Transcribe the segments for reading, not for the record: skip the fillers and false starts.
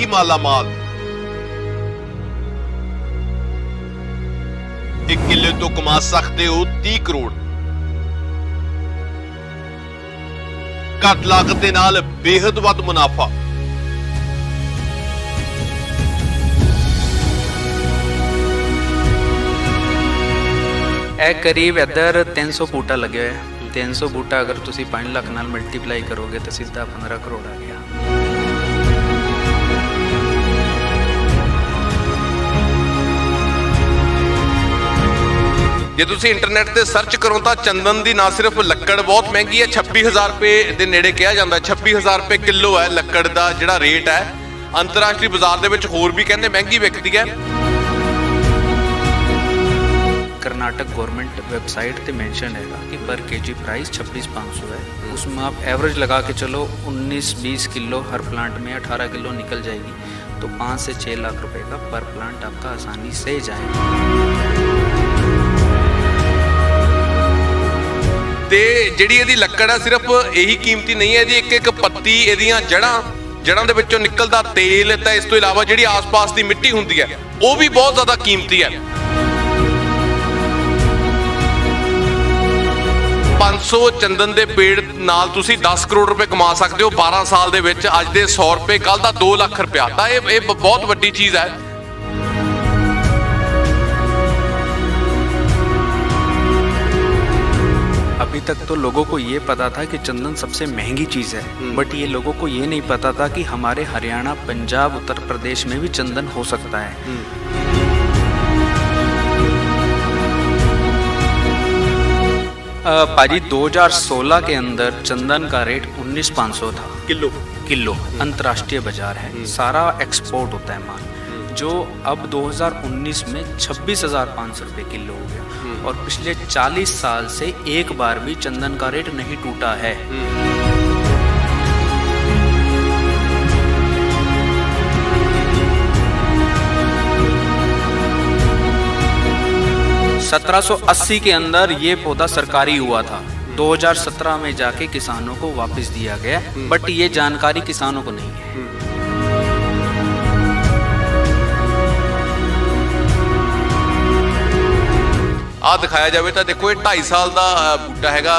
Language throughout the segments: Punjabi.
माला माल। 1 किले तो कमा सकते हो 30 करोड़। घट लागत दे नाल बेहद वध मुनाफा। ਇਹ ਕਰੀਬ ਇੱਧਰ 300 ਬੂਟਾ ਲੱਗੇ ਹੋਏ 300 ਬੂਟਾ ਅਗਰ ਤੁਸੀਂ 5 ਲੱਖ ਨਾਲ ਮਲਟੀਪਲਾਈ ਕਰੋਗੇ ਤਾਂ ਸਿੱਧਾ 15 ਕਰੋੜ ਆ ਗਿਆ। ਜੇ ਤੁਸੀਂ ਇੰਟਰਨੈਟ ਤੇ ਸਰਚ ਕਰੋ ਤਾਂ ਚੰਦਨ ਦੀ ਨਾ ਸਿਰਫ ਲੱਕੜ ਬਹੁਤ ਮਹਿੰਗੀ ਹੈ, 26000 ਰੁਪਏ ਦੇ ਨੇੜੇ ਕਿਹਾ ਜਾਂਦਾ, 26000 ਰੁਪਏ ਕਿਲੋ ਹੈ ਲੱਕੜ ਦਾ ਜਿਹੜਾ ਰੇਟ ਹੈ। ਅੰਤਰਰਾਸ਼ਟਰੀ ਬਾਜ਼ਾਰ ਦੇ ਵਿੱਚ ਹੋਰ ਵੀ ਕਹਿੰਦੇ ਮਹਿੰਗੀ ਵਿਕਦੀ ਹੈ। कर्नाटक गवर्नमेंट वेबसाइट पे मेंशन है कि पर केजी प्राइस 26,500 है। उसमें आप एवरेज लगा के चलो 19-20 किलो हर प्लांट में 18 किलो निकल जाएगी तो 5 से 6 लाख रुपए का पर प्लांट आपका आसानी से जाएगा। ਤੇ ਜਿਹੜੀ ਇਹਦੀ ਲੱਕੜ ਆ ਸਿਰਫ ਇਹੀ ਕੀਮਤੀ ਨਹੀਂ ਹੈ, ਇਹਦੀ ਇੱਕ ਇੱਕ ਪੱਤੀ, ਇਹਦੀਆਂ ਜੜਾਂ ਦੇ ਵਿੱਚੋਂ ਨਿਕਲਦਾ ਤੇਲ, ਤਾਂ ਇਸ ਤੋਂ ਇਲਾਵਾ ਜਿਹੜੀ ਆਸ-ਪਾਸ ਦੀ ਮਿੱਟੀ ਹੁੰਦੀ ਹੈ ਉਹ ਵੀ ਬਹੁਤ ਜ਼ਿਆਦਾ ਕੀਮਤੀ ਹੈ। 500 ਚੰਦਨ ਦੇ ਪੇੜ ਨਾਲ ਤੁਸੀਂ 10 ਕਰੋੜ ਰੁਪਏ ਕਮਾ ਸਕਦੇ ਹੋ 12 ਸਾਲ ਦੇ ਵਿੱਚ। ਅੱਜ ਦੇ 100 ਰੁਪਏ, ਕੱਲ ਦਾ 2 ਲੱਖ ਰੁਪਇਆ। ਤਾਂ ਇਹ ਬਹੁਤ ਵੱਡੀ ਚੀਜ਼ ਹੈ। अभी तक तो लोगों को ये पता था कि चंदन सबसे महंगी चीज़ है, बट ये लोगों को ये नहीं पता था कि हमारे हरियाणा, पंजाब, उत्तर प्रदेश में भी चंदन हो सकता है। पाजी 2016 के अंदर चंदन का रेट 19,500 था किलो अंतर्राष्ट्रीय बाजार है, सारा एक्सपोर्ट होता है माल, जो अब 2019 में 26,500 रुपये किलो हो गया। और पिछले 40 साल से एक बार भी चंदन का रेट नहीं टूटा है। (1780) के अंदर ये पौधा सरकारी हुआ था, 2017 में जाके किसानों को वापस दिया गया, बट ये जानकारी किसानों को नहीं है। ਆ ਦਿਖਾਇਆ ਜਾਵੇ ਤਾਂ ਦੇਖੋ, ਇਹ 2.5 ਸਾਲ ਦਾ ਬੂਟਾ ਹੈਗਾ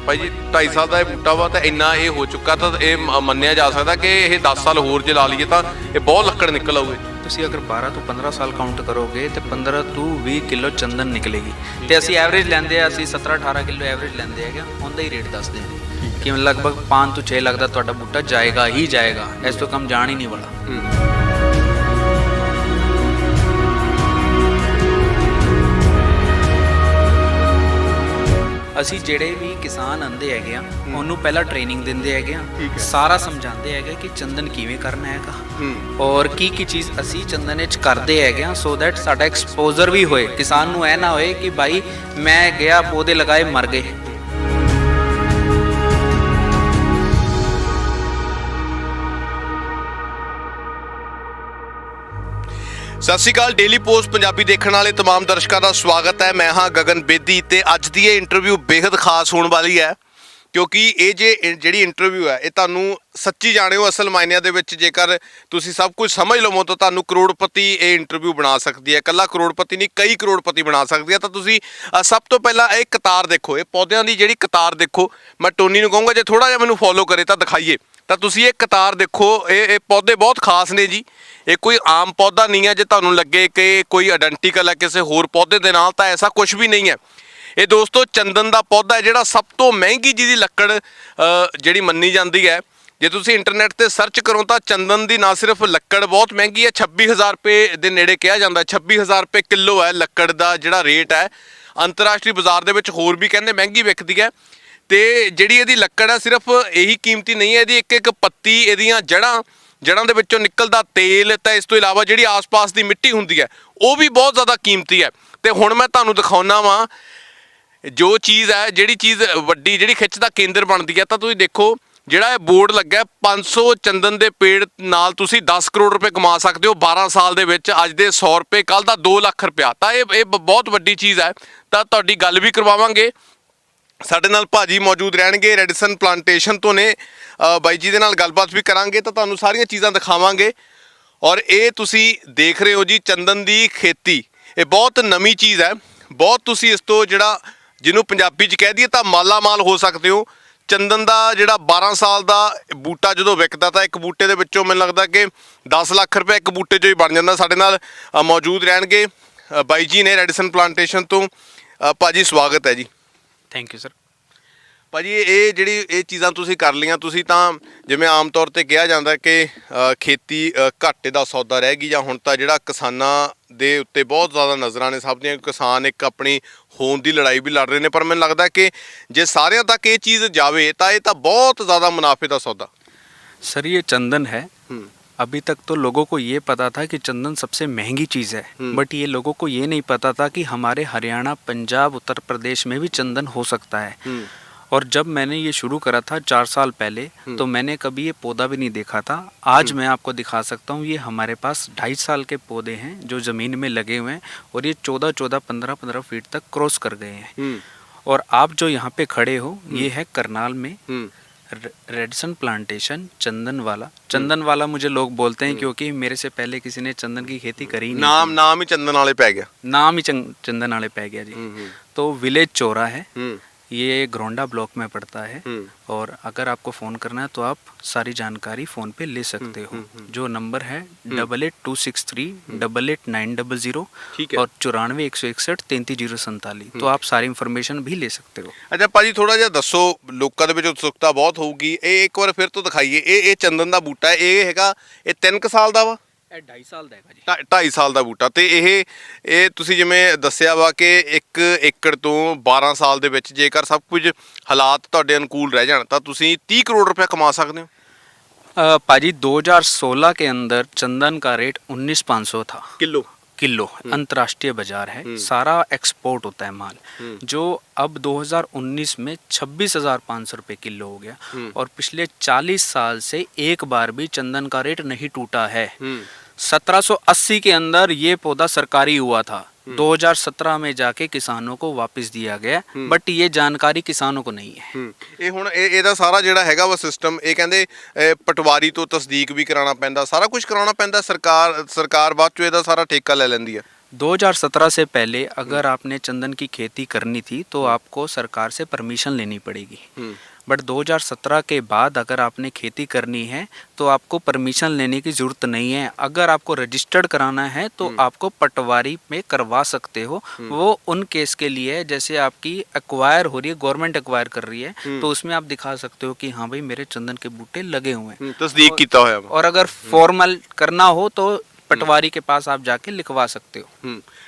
ਭਾਈ ਜੀ, 2.5 ਸਾਲ ਦਾ ਇਹ ਬੂਟਾ ਵਾ, ਤਾਂ ਇੰਨਾ ਇਹ ਹੋ ਚੁੱਕਾ, ਤਾਂ ਇਹ ਮੰਨਿਆ ਜਾ ਸਕਦਾ ਕਿ ਇਹ 10 ਸਾਲ ਹੋਰ ਜੇ ਲਾ ਲਈਏ ਤਾਂ ਇਹ ਬਹੁਤ ਲੱਕੜ ਨਿਕਲ ਆਊਗੀ। ਤੁਸੀਂ ਅਗਰ 12 ਤੋਂ 15 ਸਾਲ ਕਾਊਂਟ ਕਰੋਗੇ ਤੇ 15 ਤੋਂ 20 ਕਿਲੋ ਚੰਦਨ ਨਿਕਲੇਗੀ। ਤੇ ਅਸੀਂ ਐਵਰੇਜ ਲੈਂਦੇ ਆ, ਅਸੀਂ 17-18 ਕਿਲੋ ਐਵਰੇਜ ਲੈਂਦੇ ਹੈਗੇ, ਉਹਦਾ ਹੀ ਰੇਟ ਦੱਸਦੇ ਨੇ ਕਿ ਲਗਭਗ 5 ਤੋਂ 6 ਲੱਖ ਦਾ ਤੁਹਾਡਾ ਬੂਟਾ ਜਾਏਗਾ ਹੀ ਜਾਏਗਾ, ਇਸ ਤੋਂ ਕਮ ਜਾਣ ਹੀ ਨਹੀਂ ਵਾਲਾ। ਅਸੀਂ ਜਿਹੜੇ ਵੀ ਕਿਸਾਨ ਆਂਦੇ ਹੈਗੇ ਆ ਉਹਨੂੰ ਪਹਿਲਾਂ ਟ੍ਰੇਨਿੰਗ ਦਿੰਦੇ ਹੈਗੇ ਆ, ਸਾਰਾ ਸਮਝਾਉਂਦੇ ਹੈਗੇ ਕਿ ਚੰਦਨ ਕਿਵੇਂ ਕਰਨਾ ਹੈਗਾ ਔਰ ਕੀ ਚੀਜ਼ ਅਸੀਂ ਚੰਦਨ ਵਿੱਚ ਕਰਦੇ ਹੈਗੇ ਆ, ਸੋ ਦੈਟ ਸਾਡਾ ਐਕਸਪੋਜ਼ਰ ਵੀ ਹੋਏ, ਕਿਸਾਨ ਨੂੰ ਇਹ ਨਾ ਹੋਏ ਕਿ ਭਾਈ ਮੈਂ ਗਿਆ ਪੌਦੇ ਲਗਾਏ ਮਰ ਗਏ। ਸਤਿ ਸ਼੍ਰੀ ਅਕਾਲ। ਡੇਲੀ ਪੋਸਟ ਪੰਜਾਬੀ ਦੇਖਣ ਵਾਲੇ तमाम ਦਰਸ਼ਕਾਂ ਦਾ ਸਵਾਗਤ ਹੈ। ਮੈਂ ਹਾਂ ਗਗਨ ਬੇਦੀ ਤੇ ਅੱਜ ਦੀ ਇਹ ਇੰਟਰਵਿਊ ਬੇहद ਖਾਸ ਹੋਣ ਵਾਲੀ ਹੈ, ਕਿਉਂਕਿ ਇਹ ਜਿਹੜੀ ਇੰਟਰਵਿਊ ਹੈ ਇਹ ਤੁਹਾਨੂੰ ਸੱਚੀ ਜਾਣਿਓ ਅਸਲ ਮਾਇਨਿਆਂ ਦੇ ਵਿੱਚ ਜੇਕਰ ਤੁਸੀਂ ਸਭ ਕੁਝ ਸਮਝ ਲਵੋ ਤਾਂ ਤੁਹਾਨੂੰ ਕਰੋੜਪਤੀ ਇਹ ਇੰਟਰਵਿਊ ਬਣਾ ਸਕਦੀ ਹੈ। ਇਕੱਲਾ ਕਰੋੜਪਤੀ ਨਹੀਂ, ਕਈ ਕਰੋੜਪਤੀ ਬਣਾ ਸਕਦੀ ਹੈ। ਤਾਂ ਤੁਸੀਂ ਸਭ ਤੋਂ ਪਹਿਲਾਂ ਇਹ ਕਤਾਰ ਦੇਖੋ, ਇਹ ਪੌਦਿਆਂ ਦੀ ਜਿਹੜੀ ਕਤਾਰ ਦੇਖੋ। ਮੈਂ ਟੋਨੀ ਨੂੰ ਕਹੂੰਗਾ ਜੇ ਥੋੜ੍ਹਾ ਜਿਹਾ ਮੈਨੂੰ ਫੋਲੋ ਕਰੇ ਤਾਂ ਦਿਖਾਈਏ, ਤਾਂ ਤੁਸੀਂ ਇਹ ਕਤਾਰ ਦੇਖੋ। ਇਹ ਪੌਦੇ ਬਹੁਤ ਖਾਸ ਨੇ ਜੀ, ਇਹ ਕੋਈ ਆਮ ਪੌਦਾ ਨਹੀਂ ਹੈ। ਜੇ ਤੁਹਾਨੂੰ ਲੱਗੇ ਕਿ ਕੋਈ ਆਇਡੈਂਟੀਕਲ ਹੈ ਕਿਸੇ ਹੋਰ ਪੌਦੇ ਦੇ ਨਾਲ, ਤਾਂ ਐਸਾ ਕੁਝ ਵੀ ਨਹੀਂ ਹੈ। ਇਹ ਦੋਸਤੋ ਚੰਦਨ ਦਾ ਪੌਦਾ ਹੈ, ਜਿਹੜਾ ਸਭ ਤੋਂ ਮਹਿੰਗੀ ਜਿਹਦੀ ਲੱਕੜ ਜਿਹੜੀ ਮੰਨੀ ਜਾਂਦੀ ਹੈ। ਜੇ ਤੁਸੀਂ ਇੰਟਰਨੈਟ ਤੇ ਸਰਚ ਕਰੋ ਤਾਂ ਚੰਦਨ ਦੀ ਨਾ ਸਿਰਫ ਲੱਕੜ ਬਹੁਤ ਮਹਿੰਗੀ ਹੈ, 26,000 ਰੁਪਏ ਦੇ ਨੇੜੇ ਕਿਹਾ ਜਾਂਦਾ, 26,000 ਰੁਪਏ ਕਿਲੋ ਹੈ ਲੱਕੜ ਦਾ ਜਿਹੜਾ ਰੇਟ ਹੈ। ਅੰਤਰਰਾਸ਼ਟਰੀ ਬਾਜ਼ਾਰ ਦੇ ਵਿੱਚ ਹੋਰ ਵੀ ਕਹਿੰਦੇ ਮਹਿੰਗੀ ਵਿਕਦੀ ਹੈ। ਤੇ ਜਿਹੜੀ ਇਹਦੀ ਲੱਕੜ ਹੈ ਸਿਰਫ ਇਹੀ ਕੀਮਤੀ ਨਹੀਂ ਹੈ, ਇਹਦੀ ਇੱਕ ਇੱਕ ਪੱਤੀ, ਇਹਦੀਆਂ ਜੜਾਂ ਦੇ ਵਿੱਚੋਂ ਨਿਕਲਦਾ ਤੇਲ, ਤਾਂ ਇਸ ਤੋਂ ਇਲਾਵਾ ਜਿਹੜੀ ਆਸ-ਪਾਸ ਦੀ ਮਿੱਟੀ ਹੁੰਦੀ ਹੈ ਉਹ ਵੀ ਬਹੁਤ ਜ਼ਿਆਦਾ ਕੀਮਤੀ ਹੈ। ਤੇ ਹੁਣ ਮੈਂ ਤੁਹਾਨੂੰ ਦਿਖਾਉਣਾ ਵਾਂ ਜੋ ਚੀਜ਼ ਹੈ, ਜਿਹੜੀ ਚੀਜ਼ ਵੱਡੀ ਜਿਹੜੀ ਖਿੱਚ ਦਾ ਕੇਂਦਰ ਬਣਦੀ ਹੈ। ਤਾਂ ਤੁਸੀਂ ਦੇਖੋ ਜਿਹੜਾ ਇਹ ਬੋਰਡ ਲੱਗਾ, 500 ਚੰਦਨ ਦੇ ਪੇੜ ਨਾਲ ਤੁਸੀਂ 10 ਕਰੋੜ ਰੁਪਏ ਕਮਾ ਸਕਦੇ ਹੋ 12 ਸਾਲ ਦੇ ਵਿੱਚ। ਅੱਜ ਦੇ 100 ਰੁਪਏ, ਕੱਲ ਦਾ 2 ਲੱਖ ਰੁਪਇਆ। ਤਾਂ ਇਹ ਬਹੁਤ ਵੱਡੀ ਚੀਜ਼ ਹੈ। ਤਾਂ ਤੁਹਾਡੀ ਗੱਲ ਵੀ ਕਰਵਾਵਾਂਗੇ। ਸਾਡੇ ਨਾਲ ਭਾਜੀ ਮੌਜੂਦ ਰਹਿਣਗੇ, ਰੈਡੀਸਨ ਪਲਾਂਟੇਸ਼ਨ ਤੋਂ ਨੇ। ਬਾਈ ਜੀ ਦੇ ਨਾਲ ਗੱਲਬਾਤ ਵੀ ਕਰਾਂਗੇ, ਤਾਂ ਤੁਹਾਨੂੰ ਸਾਰੀਆਂ ਚੀਜ਼ਾਂ ਦਿਖਾਵਾਂਗੇ। ਔਰ ਇਹ ਤੁਸੀਂ ਦੇਖ ਰਹੇ ਹੋ ਜੀ ਚੰਦਨ ਦੀ ਖੇਤੀ। ਇਹ ਬਹੁਤ ਨਵੀਂ ਚੀਜ਼ ਹੈ, ਬਹੁਤ ਤੁਸੀਂ ਇਸ ਤੋਂ ਜਿਹੜਾ ਜਿਹਨੂੰ ਪੰਜਾਬੀ 'ਚ ਕਹਿ ਦਈਏ ਤਾਂ ਮਾਲਾ ਮਾਲ ਹੋ ਸਕਦੇ ਹੋ। ਚੰਦਨ ਦਾ ਜਿਹੜਾ 12 ਸਾਲ ਦਾ ਬੂਟਾ ਜਦੋਂ ਵਿਕਦਾ ਤਾਂ ਇੱਕ ਬੂਟੇ ਦੇ ਵਿੱਚੋਂ ਮੈਨੂੰ ਲੱਗਦਾ ਕਿ 10 ਲੱਖ ਰੁਪਏ ਇੱਕ ਬੂਟੇ 'ਚੋਂ ਹੀ ਬਣ ਜਾਂਦਾ। ਸਾਡੇ ਨਾਲ ਮੌਜੂਦ ਰਹਿਣਗੇ ਬਾਈ ਜੀ ਨੇ ਰੈਡੀਸਨ ਪਲਾਂਟੇਸ਼ਨ ਤੋਂ। ਭਾਜੀ ਸਵਾਗਤ ਹੈ ਜੀ। Thank you sir. ਭਾਜੀ ਇਹ ਜਿਹੜੀ ਇਹ ਚੀਜ਼ਾਂ ਤੁਸੀਂ ਕਰ ਲਈਆਂ, ਤੁਸੀਂ ਤਾਂ ਜਿਵੇਂ ਆਮ ਤੌਰ ਤੇ ਕਿਹਾ ਜਾਂਦਾ ਕਿ ਖੇਤੀ ਘਾਟੇ ਦਾ ਸੌਦਾ ਰਹਿ ਗਈ, ਜਾਂ ਹੁਣ ਤਾਂ ਜਿਹੜਾ ਕਿਸਾਨਾਂ ਦੇ ਉੱਤੇ ਬਹੁਤ ਜ਼ਿਆਦਾ ਨਜ਼ਰਾਂ ਨੇ ਸਭ ਦੀਆਂ। ਕਿਸਾਨ ਇੱਕ ਆਪਣੀ ਹੋਂਦ ਦੀ ਲੜਾਈ ਵੀ ਲੜ ਰਹੇ ਨੇ, ਪਰ ਮੈਨੂੰ ਲੱਗਦਾ ਕਿ ਜੇ ਸਾਰਿਆਂ ਤੱਕ ਇਹ ਚੀਜ਼ ਜਾਵੇ ਤਾਂ ਇਹ ਤਾਂ ਬਹੁਤ ਜ਼ਿਆਦਾ ਮੁਨਾਫੇ ਦਾ ਸੌਦਾ। सर ये चंदन है। अभी तक तो लोगों को ये पता था कि चंदन सबसे महंगी चीज़ है, बट ये लोगों को ये नहीं पता था कि हमारे हरियाणा, पंजाब, उत्तर प्रदेश में भी चंदन हो सकता है। और जब मैंने ये शुरू करा था 4 साल पहले, तो मैंने कभी ये पौधा भी नहीं देखा था। आज मैं आपको दिखा सकता हूँ, ये हमारे पास 2.5 साल के पौधे हैं जो ज़मीन में लगे हुए हैं, और ये 14-14, 15-15 फीट तक क्रॉस कर गए हैं। और आप जो यहाँ पे खड़े हो, ये है करनाल में रेडिसन प्लांटेशन चंदन वाला। चंदन वाला मुझे लोग बोलते हैं क्योंकि मेरे से पहले किसी ने चंदन की खेती करी नहीं। नाम ही चंदन वाले पै गया। नाम ही चंदन वाले पै गया जी। तो विलेज चोरा है, ये घरोंडा ब्लॉक में पड़ता है। और अगर आपको फ़ोन करना है तो आप सारी जानकारी फ़ोन पे ले सकते हो। जो नंबर है 8826388900 और 94-161-33-047, तो आप सारी इन्फॉर्मेशन भी ले सकते हो। ਅੱਛਾ ਭਾਜੀ ਥੋੜਾ ਜਿਹਾ ਦੱਸੋ, ਲੋਕਾਂ ਦੇ ਵਿੱਚ ਉਤਸੁਕਤਾ ਬਹੁਤ ਹੋਊਗੀ। ਇਹ ਇੱਕ ਵਾਰ ਫਿਰ ਤੋਂ ਦਿਖਾਈਏ। ਇਹ ਚੰਦਨ ਦਾ ਬੂਟਾ ਹੈ, ਇਹ ਹੈਗਾ ਇਹ 3 ਸਾਲ ਦਾ ਵਾ। ਇਹ 2.5 ਸਾਲ ਦਾ ਹੈਗਾ ਜੀ। 2.5 ਸਾਲ ਦਾ ਬੂਟਾ। ਤੇ ਇਹ ਤੁਸੀਂ ਜਿਵੇਂ ਦੱਸਿਆ ਵਾ ਕਿ 1 ਏਕੜ ਤੋਂ 12 ਸਾਲ ਦੇ ਵਿੱਚ ਜੇਕਰ ਸਭ ਕੁਝ ਹਾਲਾਤ ਤੁਹਾਡੇ ਅਨੁਕੂਲ ਰਹਿ ਜਾਣ ਤਾਂ ਤੁਸੀਂ 30 ਕਰੋੜ रुपए कमा सकते हो। पाजी 2016 के अंदर चंदन का रेट 19,500 था किलो। अंतर्राष्ट्रीय बाजार है, सारा एक्सपोर्ट होता है माल, जो अब 2019 में 26,500 रुपये किलो हो गया। और पिछले 40 साल से एक बार भी चंदन का रेट नहीं टूटा है। 1780 के अंदर ये पौधा सरकारी हुआ था, 2017 में जाके किसानों को वापस दिया गया, बट ये जानकारी किसानों को नहीं है। ਇਹ ਹੁਣ ਇਹਦਾ ਸਾਰਾ ਜਿਹੜਾ ਹੈਗਾ ਵਾ ਸਿਸਟਮ, ਇਹ ਕਹਿੰਦੇ ਪਟਵਾਰੀ ਤੋਂ ਤਸਦੀਕ ਵੀ ਕਰਾਉਣਾ ਪੈਂਦਾ, ਸਾਰਾ ਕੁਝ ਕਰਾਉਣਾ ਪੈਂਦਾ। ਸਰਕਾਰ ਬਾਅਦ ਚੋਂ ਇਹਦਾ ਸਾਰਾ ਠੇਕਾ ਲੈ ਲੈਂਦੀ ਹੈ। 2017 से पहले अगर आपने चंदन की खेती करनी थी तो आपको सरकार से परमिशन लेनी पड़ेगी, बट 2017 के बाद अगर आपने खेती करनी है तो आपको परमिशन लेने की ज़रूरत नहीं है। अगर आपको रजिस्टर्ड कराना है तो आपको पटवारी में करवा सकते हो। वो उन केस के लिए है जैसे आपकी एक्वायर हो रही है, गवर्नमेंट एक्वायर कर रही है, तो उसमें आप दिखा सकते हो कि हाँ भाई मेरे चंदन के बूटे लगे हुए हैं, तस्दीक कीता होया। और अगर फॉर्मल करना हो तो पटवारी के पास आप जाके लिखवा सकते हो।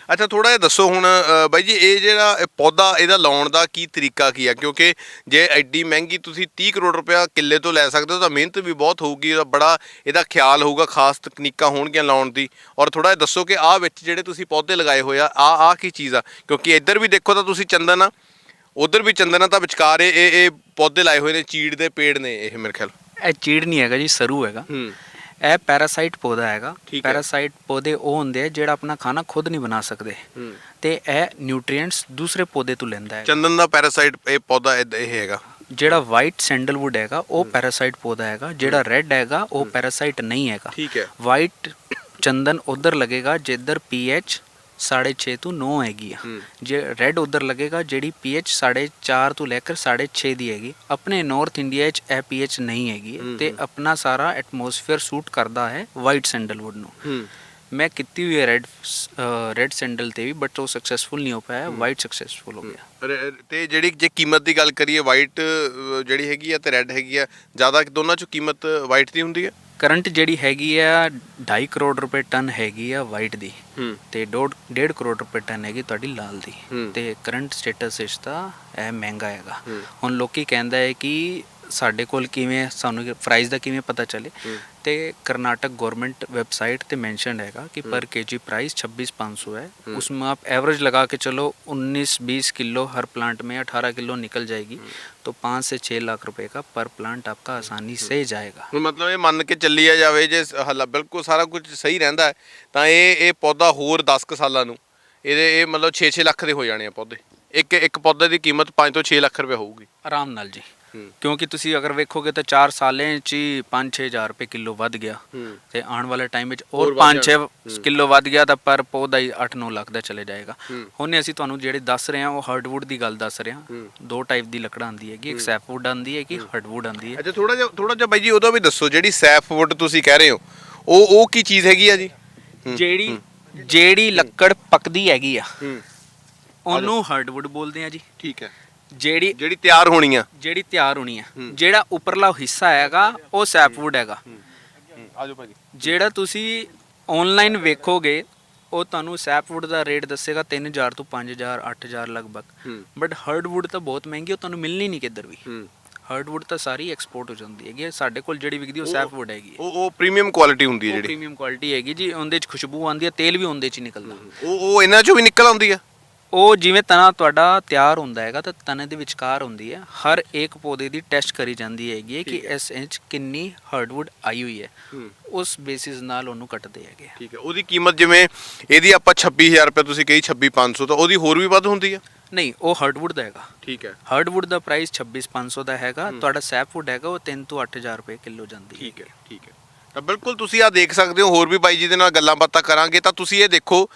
ਅੱਛਾ ਥੋੜਾ ਜਿਹਾ ਦੱਸੋ ਹੁਣ ਬਾਈ ਜੀ, ਇਹ ਜਿਹੜਾ ਪੌਦਾ ਇਹਦਾ ਲਾਉਣ ਦਾ ਕੀ ਤਰੀਕਾ ਕੀ ਆ? ਕਿਉਂਕਿ ਜੇ ਐਡੀ ਮਹਿੰਗੀ ਤੁਸੀਂ 30 ਕਰੋੜ ਰੁਪਇਆ ਕਿੱਲੇ ਤੋਂ ਲੈ ਸਕਦੇ ਹੋ ਤਾਂ ਮਿਹਨਤ ਵੀ ਬਹੁਤ ਹੋਊਗੀ, ਇਹਦਾ ਬੜਾ ਇਹਦਾ ਖਿਆਲ ਹੋਊਗਾ, ਖਾਸ ਤਕਨੀਕਾਂ ਹੋਣਗੀਆਂ ਲਾਉਣ ਦੀ। ਔਰ ਥੋੜਾ ਜਿਹਾ ਦੱਸੋ ਕਿ ਆਹ ਵਿੱਚ ਜਿਹੜੇ ਤੁਸੀਂ ਪੌਦੇ ਲਗਾਏ ਹੋਏ ਆ, ਆਹ ਕੀ ਚੀਜ਼ ਆ? ਕਿਉਂਕਿ ਇੱਧਰ ਵੀ ਦੇਖੋ ਤਾਂ ਤੁਸੀਂ ਚੰਦਨ ਆ, ਉਧਰ ਵੀ ਚੰਦਨ ਆ, ਤਾਂ ਵਿਚਕਾਰ ਇਹ ਪੌਦੇ ਲਾਏ ਹੋਏ ਨੇ, ਚੀੜ ਦੇ ਪੇੜ ਨੇ ਇਹ ਮੇਰੇ ਖਿਆਲ। ਇਹ ਚੀੜ ਨਹੀਂ ਹੈਗਾ ਜੀ, ਸਰੂ ਹੈਗਾ। ਇਹ ਪੈਰਾਸਾਈਟ ਪੌਦਾ ਹੈਗਾ। ਪੈਰਾਸਾਈਟ ਪੌਦੇ ਉਹ ਹੁੰਦੇ ਆ ਜਿਹੜਾ ਆਪਣਾ ਖਾਣਾ ਖੁਦ ਨਹੀਂ ਬਣਾ ਸਕਦੇ, ਤੇ ਇਹ ਨਿਊਟ੍ਰੀਐਂਟਸ ਦੂਸਰੇ ਪੌਦੇ ਤੋਂ ਲੈਂਦਾ ਹੈ। ਚੰਦਨ ਦਾ ਪੈਰਾਸਾਈਟ ਇਹ ਪੌਦਾ ਇਹ ਹੈਗਾ। ਜਿਹੜਾ ਵਾਈਟ ਸੈਂਡਲਵੁੱਡ ਹੈਗਾ ਉਹ ਪੈਰਾਸਾਈਟ ਪੌਦਾ ਹੈਗਾ, ਜਿਹੜਾ ਰੈੱਡ ਹੈਗਾ ਉਹ ਪੈਰਾਸਾਈਟ ਨਹੀਂ ਹੈਗਾ। ਠੀਕ ਹੈ। ਵਾਈਟ ਚੰਦਨ ਉਧਰ ਲੱਗੇਗਾ ਜਿੱਧਰ pH 6.5 ਤੋਂ 9 ਹੈਗੀ ਆ, ਜੇ ਰੈੱਡ ਉਧਰ ਲੱਗੇਗਾ ਜਿਹੜੀ pH 4.5 ਤੋਂ ਲੈ ਕੇ 6.5 ਦੀ ਹੈਗੀ। ਆਪਣੇ ਨਾਰਥ ਇੰਡੀਆ 'ਚ ਇਹ pH ਨਹੀਂ ਹੈਗੀ, ਤੇ ਆਪਣਾ ਸਾਰਾ ਐਟਮੋਸਫੇਅਰ ਸੂਟ ਕਰਦਾ ਹੈ ਵਾਈਟ ਸੈਂਡਲਵੁੱਡ ਨੂੰ। ਮੈਂ ਕੀਤੀ ਹੋਈ ਹੈ ਰੈੱਡ ਸੈਂਡਲ ਤੇ ਵੀ, ਬਟ ਉਹ ਸਕਸੈਸਫੁਲ ਨਹੀਂ ਹੋ ਪਾਇਆ, ਵਾਈਟ ਸਕਸੈਸਫੁਲ ਹੋ ਗਿਆ। ਤੇ ਜਿਹੜੀ ਜੇ ਕੀਮਤ ਦੀ ਗੱਲ ਕਰੀਏ, ਵਾਈਟ ਜਿਹੜੀ ਹੈਗੀ ਆ ਤੇ ਰੈੱਡ ਹੈਗੀ ਆ, ਜ਼ਿਆਦਾ ਦੋਨਾਂ 'ਚੋਂ ਕੀਮਤ ਵਾਈਟ ਦੀ ਹੁੰਦੀ ਹੈ। ਕਰੰਟ ਜਿਹੜੀ ਹੈਗੀ ਆ 2.5 ਕਰੋੜ ਰੁਪਏ ਟਨ ਹੈਗੀ ਆ ਵਾਈਟ ਦੀ, ਤੇ 1.5 ਕਰੋੜ ਰੁਪਏ ਟਨ ਹੈਗੀ ਤੁਹਾਡੀ ਲਾਲ ਦੀ। ਤੇ ਕਰੰਟ ਸਟੇਟਸ ਇਸ ਦਾ ਇਹ ਮਹਿੰਗਾ ਹੈਗਾ। ਹੁਣ ਲੋਕੀ ਕਹਿੰਦਾ ਹੈ ਕਿ ਸਾਡੇ ਕੋਲ ਕਿਵੇਂ ਸਾਨੂੰ ਪ੍ਰਾਈਸ ਦਾ ਕਿਵੇਂ ਪਤਾ ਚੱਲੇ, ਤੇ ਕਰਨਾਟਕ गवर्नमेंट वेबसाइट पे मेंशन रहेगा कि पर केजी प्राइस 26,500 है। उसमें आप एवरेज लगा के चलो 19-20 किलो हर प्लांट में 18 किलो निकल जाएगी, तो 5 से 6 लाख रुपए का पर प्लांट आपका आसानी से जाएगा। मतलब ये मान के ਚੱਲੀਆ ਜਾਵੇ ਜੇ ਹਲਾ ਬਿਲਕੁਲ ਸਾਰਾ ਕੁਝ ਸਹੀ ਰਹਿੰਦਾ ਹੈ ਤਾਂ ਇਹ ਪੌਦਾ ਹੋਰ 10 ਕੁ ਸਾਲਾਂ ਨੂੰ ਇਹ ਮਤਲਬ 6-6 ਲੱਖ ਦੇ ਹੋ ਜਾਣੇ ਆ ਪੌਦੇ। ਇੱਕ ਪੌਦੇ ਦੀ ਕੀਮਤ 5 ਤੋਂ 6 ਲੱਖ ਰੁਪਏ ਹੋਊਗੀ ਆਰਾਮ ਨਾਲ ਜੀ। ਕਿਉਂਕਿ ਤੁਸੀਂ ਅਗਰ ਵੇਖੋਗੇ ਤਾਂ 4 ਸਾਲਾਂ 'ਚ ਹੀ 5-6000 ਰੁਪਏ ਕਿਲੋ ਵੱਧ ਗਿਆ ਤੇ ਆਉਣ ਵਾਲੇ ਟਾਈਮ ਵਿੱਚ ਹੋਰ 5-6 ਕਿਲੋ ਵੱਧ ਗਿਆ ਤਾਂ ਪਰ ਪੌਦਾ ਹੀ 8-9 ਲੱਖ ਦਾ ਚਲੇ ਜਾਏਗਾ। ਹੁਣ ਅਸੀਂ ਤੁਹਾਨੂੰ ਜਿਹੜੇ ਦੱਸ ਰਹੇ ਹਾਂ ਉਹ ਹਾਰਡਵੁੱਡ ਦੀ ਗੱਲ ਦੱਸ ਰਹੇ ਹਾਂ। ਦੋ ਟਾਈਪ ਦੀ ਲੱਕੜ ਆਉਂਦੀ ਹੈਗੀ, ਇੱਕ ਸੈਫਵੁੱਡ ਆਉਂਦੀ ਹੈ ਕਿ ਹਾਰਡਵੁੱਡ ਆਉਂਦੀ ਹੈ। ਅੱਛਾ, ਥੋੜਾ ਜਿਹਾ ਬਾਈ ਜੀ ਉਹਦਾ ਵੀ ਦੱਸੋ, ਜਿਹੜੀ ਸੈਫਵੁੱਡ ਤੁਸੀਂ ਕਹਿ ਰਹੇ ਹੋ ਉਹ ਕੀ ਚੀਜ਼ ਹੈਗੀ ਆ ਜੀ? ਜਿਹੜੀ ਲੱਕੜ ਪੱਕਦੀ ਹੈਗੀ ਆ ਉਹਨੂੰ ਹਾਰਡਵੁੱਡ ਬੋਲਦੇ ਆ ਜੀ। ਠੀਕ ਹੈ। ਜਿਹੜੀ ਤਿਆਰ ਹੋਣੀ ਆ, ਜਿਹੜੀ ਤਿਆਰ ਹੋਣੀ ਆ, ਜਿਹੜਾ ਉੱਪਰਲਾ ਹਿੱਸਾ ਹੈਗਾ ਉਹ ਸੈਫਵੁੱਡ ਹੈਗਾ। ਆਜੋ ਭਾਜੀ। ਜਿਹੜਾ ਤੁਸੀਂ ਆਨਲਾਈਨ ਵੇਖੋਗੇ ਉਹ ਤੁਹਾਨੂੰ ਸੈਫਵੁੱਡ ਦਾ ਰੇਟ ਦੱਸੇਗਾ 3000 ਤੋਂ 5000 8000 ਲਗਭਗ, ਬਟ ਹਾਰਡਵੁੱਡ ਤਾਂ ਬਹੁਤ ਮਹਿੰਗੀ, ਉਹ ਤੁਹਾਨੂੰ ਮਿਲਣੀ ਨਹੀਂ ਕਿੱਧਰ ਵੀ। ਹਾਰਡਵੁੱਡ ਤਾਂ ਸਾਰੀ ਐਕਸਪੋਰਟ ਹੋ ਜਾਂਦੀ ਹੈਗੀ। ਸਾਡੇ ਕੋਲ ਜਿਹੜੀ ਵਿਕਦੀ ਉਹ ਸੈਫਵੁੱਡ ਹੈਗੀ। ਉਹ ਪ੍ਰੀਮੀਅਮ ਕੁਆਲਿਟੀ ਹੁੰਦੀ ਹੈ ਜਿਹੜੀ। ਪ੍ਰੀਮੀਅਮ ਕੁਆਲਿਟੀ ਹੈਗੀ ਜੀ, ਉਹਦੇ 'ਚ ਖੁਸ਼ਬੂ ਆਉਂਦੀ ਹੈ, ਤੇਲ ਵੀ ਉਹਦੇ 'ਚ ਹੀ ਨਿਕਲਦਾ। ਉਹ ਇਹਨਾਂ 'ਚੋਂ ਵੀ ਨਿਕਲ ਆਉਂਦੀ ਆ? ਉਹ ਜਿਵੇਂ ਤਣਾ ਤੁਹਾਡਾ ਤਿਆਰ ਹੁੰਦਾ ਹੈਗਾ ਤਾਂ ਤਣੇ ਦੇ ਵਿਚਕਾਰ ਹੁੰਦੀ ਹੈ, ਹਰ ਇੱਕ ਪੌਦੇ ਦੀ ਟੈਸਟ ਕਰੀ ਜਾਂਦੀ ਹੈਗੀ ਹੈ ਕਿ ਇਸ ਇੰਚ ਕਿੰਨੀ ਹਾਰਡਵੁੱਡ ਆਈ ਹੋਈ ਹੈ, ਉਸ ਬੇਸਿਸ ਨਾਲ ਉਹਨੂੰ ਕੱਟਦੇ ਹੈਗੇ। ਠੀਕ ਹੈ। ਉਹਦੀ ਕੀਮਤ ਜਿਵੇਂ ਇਹਦੀ ਆਪਾਂ 26000 ਰੁਪਏ ਤੁਸੀਂ ਕਹੀ 26500, ਤਾਂ ਉਹਦੀ ਹੋਰ ਵੀ ਵੱਧ ਹੁੰਦੀ ਆ? ਨਹੀਂ, ਉਹ ਹਾਰਡਵੁੱਡ ਦਾ ਹੈਗਾ। ਠੀਕ ਹੈ। ਹਾਰਡਵੁੱਡ ਦਾ ਪ੍ਰਾਈਸ 26500 ਦਾ ਹੈਗਾ। ਤੁਹਾਡਾ ਸੈਫਵੁੱਡ ਹੈਗਾ ਉਹ 3 ਤੋਂ 8000 ਰੁਪਏ ਕਿਲੋ ਜਾਂਦੀ ਹੈ। ਠੀਕ ਹੈ, ਠੀਕ ਹੈ। ਤਾਂ ਬਿਲਕੁਲ ਤੁਸੀਂ ਆ ਦੇਖ ਸਕਦੇ ਹੋ। ਹੋਰ ਵੀ ਬਾਈ ਜੀ ਦੇ ਨਾਲ ਗੱਲਾਂ ਬਾਤਾਂ ਕਰਾਂਗੇ। ਤਾਂ ਤੁਸੀਂ ਇਹ ਦੇਖੋ,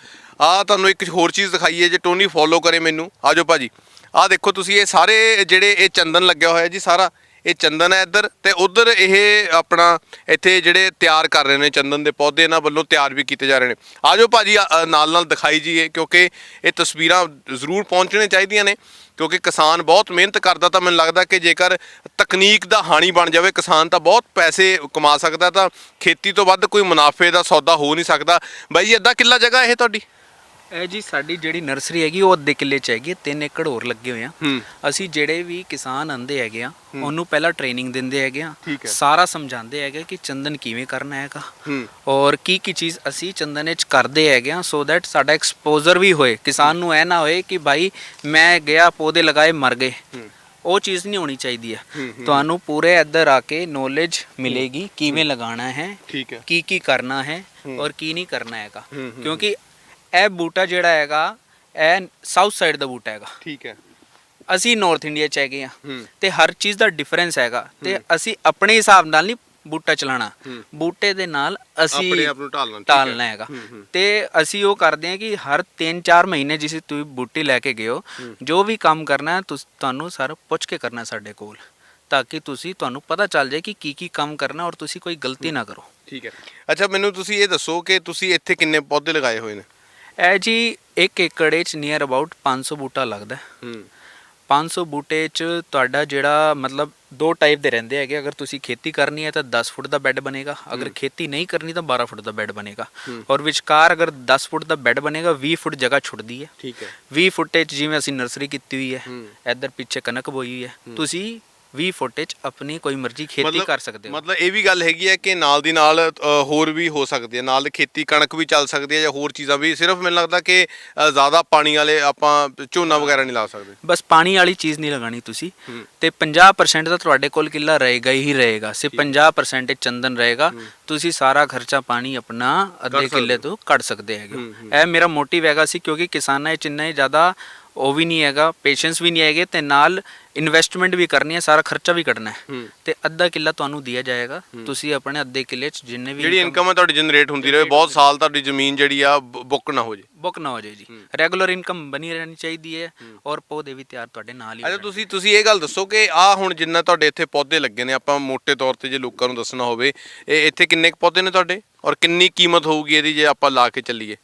ਆ ਤੁਹਾਨੂੰ ਇੱਕ ਹੋਰ ਚੀਜ਼ ਦਿਖਾਈਏ ਜੇ ਟੋਨੀ ਫੋਲੋ ਕਰੇ ਮੈਨੂੰ। ਆਜੋ ਭਾਜੀ। ਆ ਦੇਖੋ ਤੁਸੀਂ, ਇਹ ਸਾਰੇ ਜਿਹੜੇ ਇਹ ਚੰਦਨ ਲੱਗਿਆ ਹੋਇਆ ਜੀ, ਸਾਰਾ ਇਹ ਚੰਦਨ ਹੈ ਇੱਧਰ, ਤੇ ਉਧਰ ਇਹ ਆਪਣਾ ਇੱਥੇ ਜਿਹੜੇ ਤਿਆਰ ਕਰ ਰਹੇ ਨੇ ਚੰਦਨ ਦੇ ਪੌਦੇ, ਇਹਨਾਂ ਵੱਲੋਂ ਤਿਆਰ ਵੀ ਕੀਤੇ ਜਾ ਰਹੇ ਨੇ। ਆਜੋ ਭਾਜੀ, ਨਾਲ ਨਾਲ ਦਿਖਾਈ ਜੀਏ, ਕਿਉਂਕਿ ਇਹ ਤਸਵੀਰਾਂ ਜ਼ਰੂਰ ਪਹੁੰਚਣੀਆਂ ਚਾਹੀਦੀਆਂ ਨੇ, ਕਿਉਂਕਿ ਕਿਸਾਨ ਬਹੁਤ ਮਿਹਨਤ ਕਰਦਾ। ਤਾਂ ਮੈਨੂੰ ਲੱਗਦਾ ਕਿ ਜੇਕਰ ਤਕਨੀਕ ਦਾ ਹਾਣੀ ਬਣ ਜਾਵੇ ਕਿਸਾਨ ਤਾਂ ਬਹੁਤ ਪੈਸੇ ਕਮਾ ਸਕਦਾ, ਤਾਂ ਖੇਤੀ ਤੋਂ ਵੱਧ ਕੋਈ ਮੁਨਾਫੇ ਦਾ ਸੌਦਾ ਹੋ ਨਹੀਂ ਸਕਦਾ। ਬਾਈ ਜੀ, ਅੱਧਾ ਕਿੱਲਾ ਜਗ੍ਹਾ ਇਹ ਤੁਹਾਡੀ? ਇਹ ਜੀ ਸਾਡੀ ਜਿਹੜੀ ਨਰਸਰੀ ਹੈਗੀ ਉਹ ਅੱਧੇ ਕਿੱਲੇ 'ਚ ਹੈਗੀ, 3 ਏਕੜ ਹੋਰ ਲੱਗੇ ਹੋਏ ਆ। ਅਸੀਂ ਜਿਹੜੇ ਵੀ ਕਿਸਾਨ ਆਂਦੇ ਹੈਗੇ ਆ ਉਹਨੂੰ ਪਹਿਲਾਂ ਟ੍ਰੇਨਿੰਗ ਦਿੰਦੇ ਹੈਗੇ ਆ, ਸਾਰਾ ਸਮਝਾਉਂਦੇ ਹੈਗੇ ਕਿ ਚੰਦਨ ਕਿਵੇਂ ਕਰਨਾ ਹੈਗਾ ਔਰ ਕੀ ਚੀਜ਼ ਅਸੀਂ ਚੰਦਨ ਵਿੱਚ ਕਰਦੇ ਹੈਗੇ ਆ, ਸੋ ਦੈਟ ਸਾਡਾ ਐਕਸਪੋਜ਼ਰ ਵੀ ਹੋਏ। ਕਿਸਾਨ ਨੂੰ ਇਹ ਨਾ ਹੋਏ ਕਿ ਭਾਈ ਮੈਂ ਗਿਆ ਪੌਦੇ ਲਗਾਏ ਮਰ ਗਏ, ਉਹ ਚੀਜ਼ ਨਹੀਂ ਹੋਣੀ ਚਾਹੀਦੀ ਹੈ। ਤੁਹਾਨੂੰ ਪੂਰੇ ਇੱਧਰ ਆ ਕੇ ਨੌਲੇਜ ਮਿਲੇਗੀ ਕਿਵੇਂ ਲਗਾਉਣਾ ਹੈ, ਕੀ ਕਰਨਾ ਹੈ ਔਰ ਕੀ ਨਹੀਂ ਕਰਨਾ ਹੈਗਾ। ਕਿਉਂਕਿ ਇਹ ਬੂਟਾ ਜਿਹੜਾ ਹੈਗਾ ਇਹ ਸਾਊਥ ਸਾਈਡ ਦਾ ਬੂਟਾ ਹੈਗਾ। ਠੀਕ ਹੈ। ਅਸੀਂ ਨਾਰਥ ਇੰਡੀਆ 'ਚ ਹੈਗੇ ਆ ਤੇ ਹਰ ਚੀਜ਼ ਦਾ ਡਿਫਰੈਂਸ ਹੈਗਾ, ਤੇ ਅਸੀਂ ਆਪਣੇ ਹਿਸਾਬ ਨਾਲ ਨਹੀਂ ਬੂਟਾ ਚਲਾਣਾ, ਬੂਟੇ ਦੇ ਨਾਲ ਅਸੀਂ ਆਪਣੇ ਆਪ ਨੂੰ ਢਾਲਣਾ ਹੈਗਾ। ਤੇ ਅਸੀਂ ਉਹ ਕਰਦੇ ਹਾਂ ਕਿ ਹਰ 3-4 ਮਹੀਨੇ ਜਿਸੇ ਤੁਸੀਂ ਬੂਟੀ ਲੈ ਕੇ ਗਏ ਹੋ, ਜੋ ਵੀ ਕੰਮ ਕਰਨਾ ਤੁਹਾਨੂੰ ਸਾਰਾ ਪੁੱਛ ਕੇ ਕਰਨਾ ਸਾਡੇ ਕੋਲ, ਤਾਂ ਕਿ ਤੁਹਾਨੂੰ ਪਤਾ ਚੱਲ ਜਾਏ ਕਿ ਕੀ ਕੰਮ ਕਰਨਾ ਔਰ ਤੁਸੀਂ ਕੋਈ ਗਲਤੀ ਨਾ ਕਰੋ। ਠੀਕ ਹੈ। ਅੱਛਾ, ਮੈਨੂੰ ਤੁਸੀਂ ਇਹ ਦੱਸੋ ਕਿ ਤੁਸੀਂ ਇੱਥੇ ਕਿੰਨੇ ਪੌਦੇ ਲਗਾਏ ਹੋਏ ਨੇ? ਇਹ ਜੀ 1 ਏਕੜ 'ਚ ਨੀਅਰ ਅਬਾਊਟ 500 ਬੂਟਾ ਲੱਗਦਾ। 500 ਬੂਟੇ 'ਚ ਤੁਹਾਡਾ ਜਿਹੜਾ ਮਤਲਬ 2 ਟਾਈਪ ਦੇ ਰਹਿੰਦੇ ਹੈਗੇ। ਅਗਰ ਤੁਸੀਂ ਖੇਤੀ ਕਰਨੀ ਹੈ ਤਾਂ 10 ਫੁੱਟ ਦਾ ਬੈੱਡ ਬਣੇਗਾ, ਅਗਰ ਖੇਤੀ ਨਹੀਂ ਕਰਨੀ ਤਾਂ 12 ਫੁੱਟ ਦਾ ਬੈੱਡ ਬਣੇਗਾ, ਔਰ ਵਿਚਕਾਰ ਅਗਰ 10 ਫੁੱਟ ਦਾ ਬੈੱਡ ਬਣੇਗਾ 20 ਫੁੱਟ ਜਗ੍ਹਾ ਛੁੱਟਦੀ ਹੈ। ਠੀਕ ਹੈ। 20 ਫੁੱਟ 'ਚ ਜਿਵੇਂ ਅਸੀਂ ਨਰਸਰੀ ਕੀਤੀ ਹੋਈ ਹੈ, ਇੱਧਰ ਪਿੱਛੇ ਕਣਕ ਬੋਈ ਹੋਈ ਹੈ, ਤੁਸੀਂ 20 ਫੁੱਟ 'ਚ ਆਪਣੀ ਕੋਈ ਮਰਜ਼ੀ ਖੇਤੀ ਕਰ ਸਕਦੇ ਹੋ। ਮਤਲਬ ਇਹ ਵੀ ਗੱਲ ਹੈਗੀ ਹੈ ਕਿ ਨਾਲ ਦੀ ਨਾਲ ਹੋਰ ਵੀ ਹੋ ਸਕਦੀ ਹੈ, ਨਾਲ ਖੇਤੀ ਕਣਕ ਵੀ ਚੱਲ ਸਕਦੀ ਹੈ ਜਾਂ ਹੋਰ ਚੀਜ਼ਾਂ ਵੀ। ਸਿਰਫ ਮੈਨੂੰ ਲੱਗਦਾ ਕਿ ਜ਼ਿਆਦਾ ਪਾਣੀ ਵਾਲੇ ਆਪਾਂ ਝੋਨਾ ਵਗੈਰਾ ਨਹੀਂ ਲਾ ਸਕਦੇ। ਬਸ ਪਾਣੀ ਵਾਲੀ ਚੀਜ਼ ਨਹੀਂ ਲਗਾਣੀ ਤੁਸੀਂ, ਤੇ 50% ਤਾਂ ਤੁਹਾਡੇ ਕੋਲ ਕਿੱਲਾ ਰਹੇਗਾ ਹੀ ਰਹੇਗਾ। ਸਿਰਫ 50% ਚੰਦਨ ਰਹੇਗਾ, ਤੁਸੀਂ ਸਾਰਾ ਖਰਚਾ ਪਾਣੀ ਆਪਣਾ ਅੱਧੇ ਕਿੱਲੇ ਤੋਂ ਕੱਢ ਸਕਦੇ ਹੈਗੇ। ਇਹ ਮੇਰਾ ਮੋਟਿਵ ਹੈਗਾ ਸੀ, ਕਿਉਂਕਿ ਕਿਸਾਨਾਂ 'ਚ ਇੰਨਾ ਹੀ ਜ਼ਿਆਦਾ ਉਹ ਵੀ ਨਹੀਂ ਹੈਗਾ, ਪੇਸ਼ੈਂਸ ਵੀ ਨਹੀਂ ਹੈਗੇ, ਤੇ ਨਾਲ ਇਨਵੈਸਟਮੈਂਟ ਵੀ ਕਰਨੀ ਹੈ, ਸਾਰਾ ਖਰਚਾ ਵੀ ਕੱਢਣਾ ਹੈ, ਤੇ ਅੱਧਾ ਕਿੱਲਾ ਤੁਹਾਨੂੰ ਦਿਆ ਜਾਏਗਾ। ਤੁਸੀਂ ਆਪਣੇ ਅੱਧੇ ਕਿੱਲੇ 'ਚ ਜਿੰਨੇ ਵੀ ਜਿਹੜੀ ਇਨਕਮ ਹੈ ਤੁਹਾਡੀ ਜਨਰੇਟ ਹੁੰਦੀ ਰਹੇ, ਬਹੁਤ ਸਾਲ ਤੁਹਾਡੀ ਜ਼ਮੀਨ ਜਿਹੜੀ ਆ ਬੁੱਕ ਨਾ ਹੋ ਜੇ ਜੀ। ਰੈਗੂਲਰ ਇਨਕਮ ਬਣੀ ਰਹਿਣੀ ਚਾਹੀਦੀ ਹੈ, ਔਰ ਪੌਦੇ ਵੀ ਤਿਆਰ ਤੁਹਾਡੇ ਨਾਲ ਹੀ। ਅੱਛਾ, ਤੁਸੀਂ ਇਹ ਗੱਲ ਦੱਸੋ ਕਿ ਆ ਹੁਣ ਜਿੰਨਾ ਤੁਹਾਡੇ ਇੱਥੇ ਪੌਦੇ ਲੱਗੇ ਨੇ, ਆਪਾਂ ਮੋਟੇ ਤੌਰ ਤੇ ਜੇ ਲੋਕਾਂ ਨੂੰ ਦੱਸਣਾ ਹੋਵੇ, ਇਹ ਇੱਥੇ ਕਿੰਨੇ ਕੁ ਪੌਦੇ ਨੇ ਤੁਹਾਡੇ ਔਰ ਕਿੰਨੀ ਕੀਮਤ ਹੋਊਗੀ ਇਹਦੀ ਜੇ ਆਪਾਂ ਲਾ ਕੇ ਚੱਲੀਏ?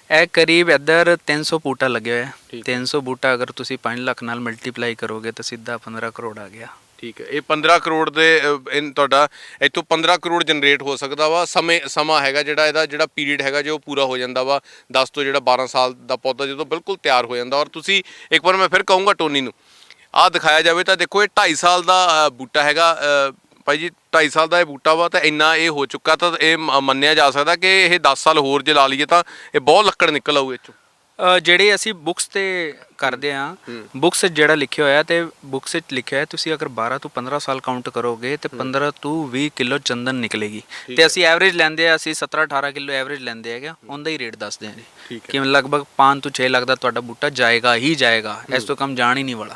ਇਹ ਕਰੀਬ ਇੱਧਰ 300 ਬੂਟਾ ਲੱਗਿਆ ਹੋਇਆ। 300 ਬੂਟਾ ਅਗਰ ਤੁਸੀਂ 5 ਲੱਖ ਨਾਲ ਮਲਟੀਪਲਾਈ ਕਰੋਗੇ ਤਾਂ ਸਿੱਧਾ 15 ਕਰੋੜ ਆ ਗਿਆ। ਠੀਕ ਹੈ। ਇਹ 15 ਕਰੋੜ ਦੇ ਤੁਹਾਡਾ ਇੱਥੋਂ 15 ਕਰੋੜ ਜਨਰੇਟ ਹੋ ਸਕਦਾ ਵਾ। ਸਮਾਂ ਹੈਗਾ ਜਿਹੜਾ ਇਹਦਾ ਜਿਹੜਾ ਪੀਰੀਅਡ ਹੈਗਾ ਜੋ ਪੂਰਾ ਹੋ ਜਾਂਦਾ ਵਾ 10 ਤੋਂ ਜਿਹੜਾ 12 ਸਾਲ ਦਾ ਪੌਦਾ ਜਦੋਂ ਬਿਲਕੁਲ ਤਿਆਰ ਹੋ ਜਾਂਦਾ। ਔਰ ਤੁਸੀਂ ਇੱਕ ਵਾਰ ਮੈਂ ਫਿਰ ਕਹੂੰਗਾ ਟੋਨੀ ਨੂੰ ਆਹ ਦਿਖਾਇਆ ਜਾਵੇ ਤਾਂ ਦੇਖੋ, ਇਹ 2.5 ਸਾਲ ਦਾ ਬੂਟਾ ਹੈਗਾ ਭਾਈ ਜੀ। 2.5 ਸਾਲ ਦਾ ਇਹ ਬੂਟਾ ਵਾ ਤਾਂ ਇੰਨਾ ਇਹ ਹੋ ਚੁੱਕਾ, ਤਾਂ ਇਹ ਮੰਨਿਆ ਜਾ ਸਕਦਾ ਕਿ ਇਹ 10 ਸਾਲ ਹੋਰ ਜੇ ਲਾ ਲਈਏ ਤਾਂ ਇਹ ਬਹੁਤ ਲੱਕੜ ਨਿਕਲ ਆਊ ਇਹ 'ਚੋਂ। ਜਿਹੜੇ ਅਸੀਂ ਬੁੱਕਸ ਤੇ ਕਰਦੇ ਹਾਂ, ਬੁੱਕਸ ਜਿਹੜਾ ਲਿਖਿਆ ਹੋਇਆ, ਤੇ ਬੁੱਕਸ ਵਿੱਚ ਲਿਖਿਆ ਹੈ ਤੁਸੀਂ ਅਗਰ 12 ਤੋਂ 15 ਸਾਲ ਕਾਊਂਟ ਕਰੋਗੇ ਤੇ 15 ਤੋਂ 20 ਕਿਲੋ ਚੰਦਨ ਨਿਕਲੇਗੀ। ਤੇ ਅਸੀਂ ਐਵਰੇਜ ਲੈਂਦੇ ਆ, ਅਸੀਂ 17-18 ਕਿਲੋ ਐਵਰੇਜ ਲੈਂਦੇ ਹੈਗੇ, ਉਹਦਾ ਹੀ ਰੇਟ ਦੱਸਦੇ ਹਾਂ ਜੀ ਕਿ ਲਗਭਗ 5 ਤੋਂ 6 ਲੱਖ ਦਾ ਤੁਹਾਡਾ ਬੂਟਾ ਜਾਏਗਾ ਹੀ ਜਾਏਗਾ, ਇਸ ਤੋਂ ਕਮ ਜਾਣ ਹੀ ਨਹੀਂ ਵਾਲਾ।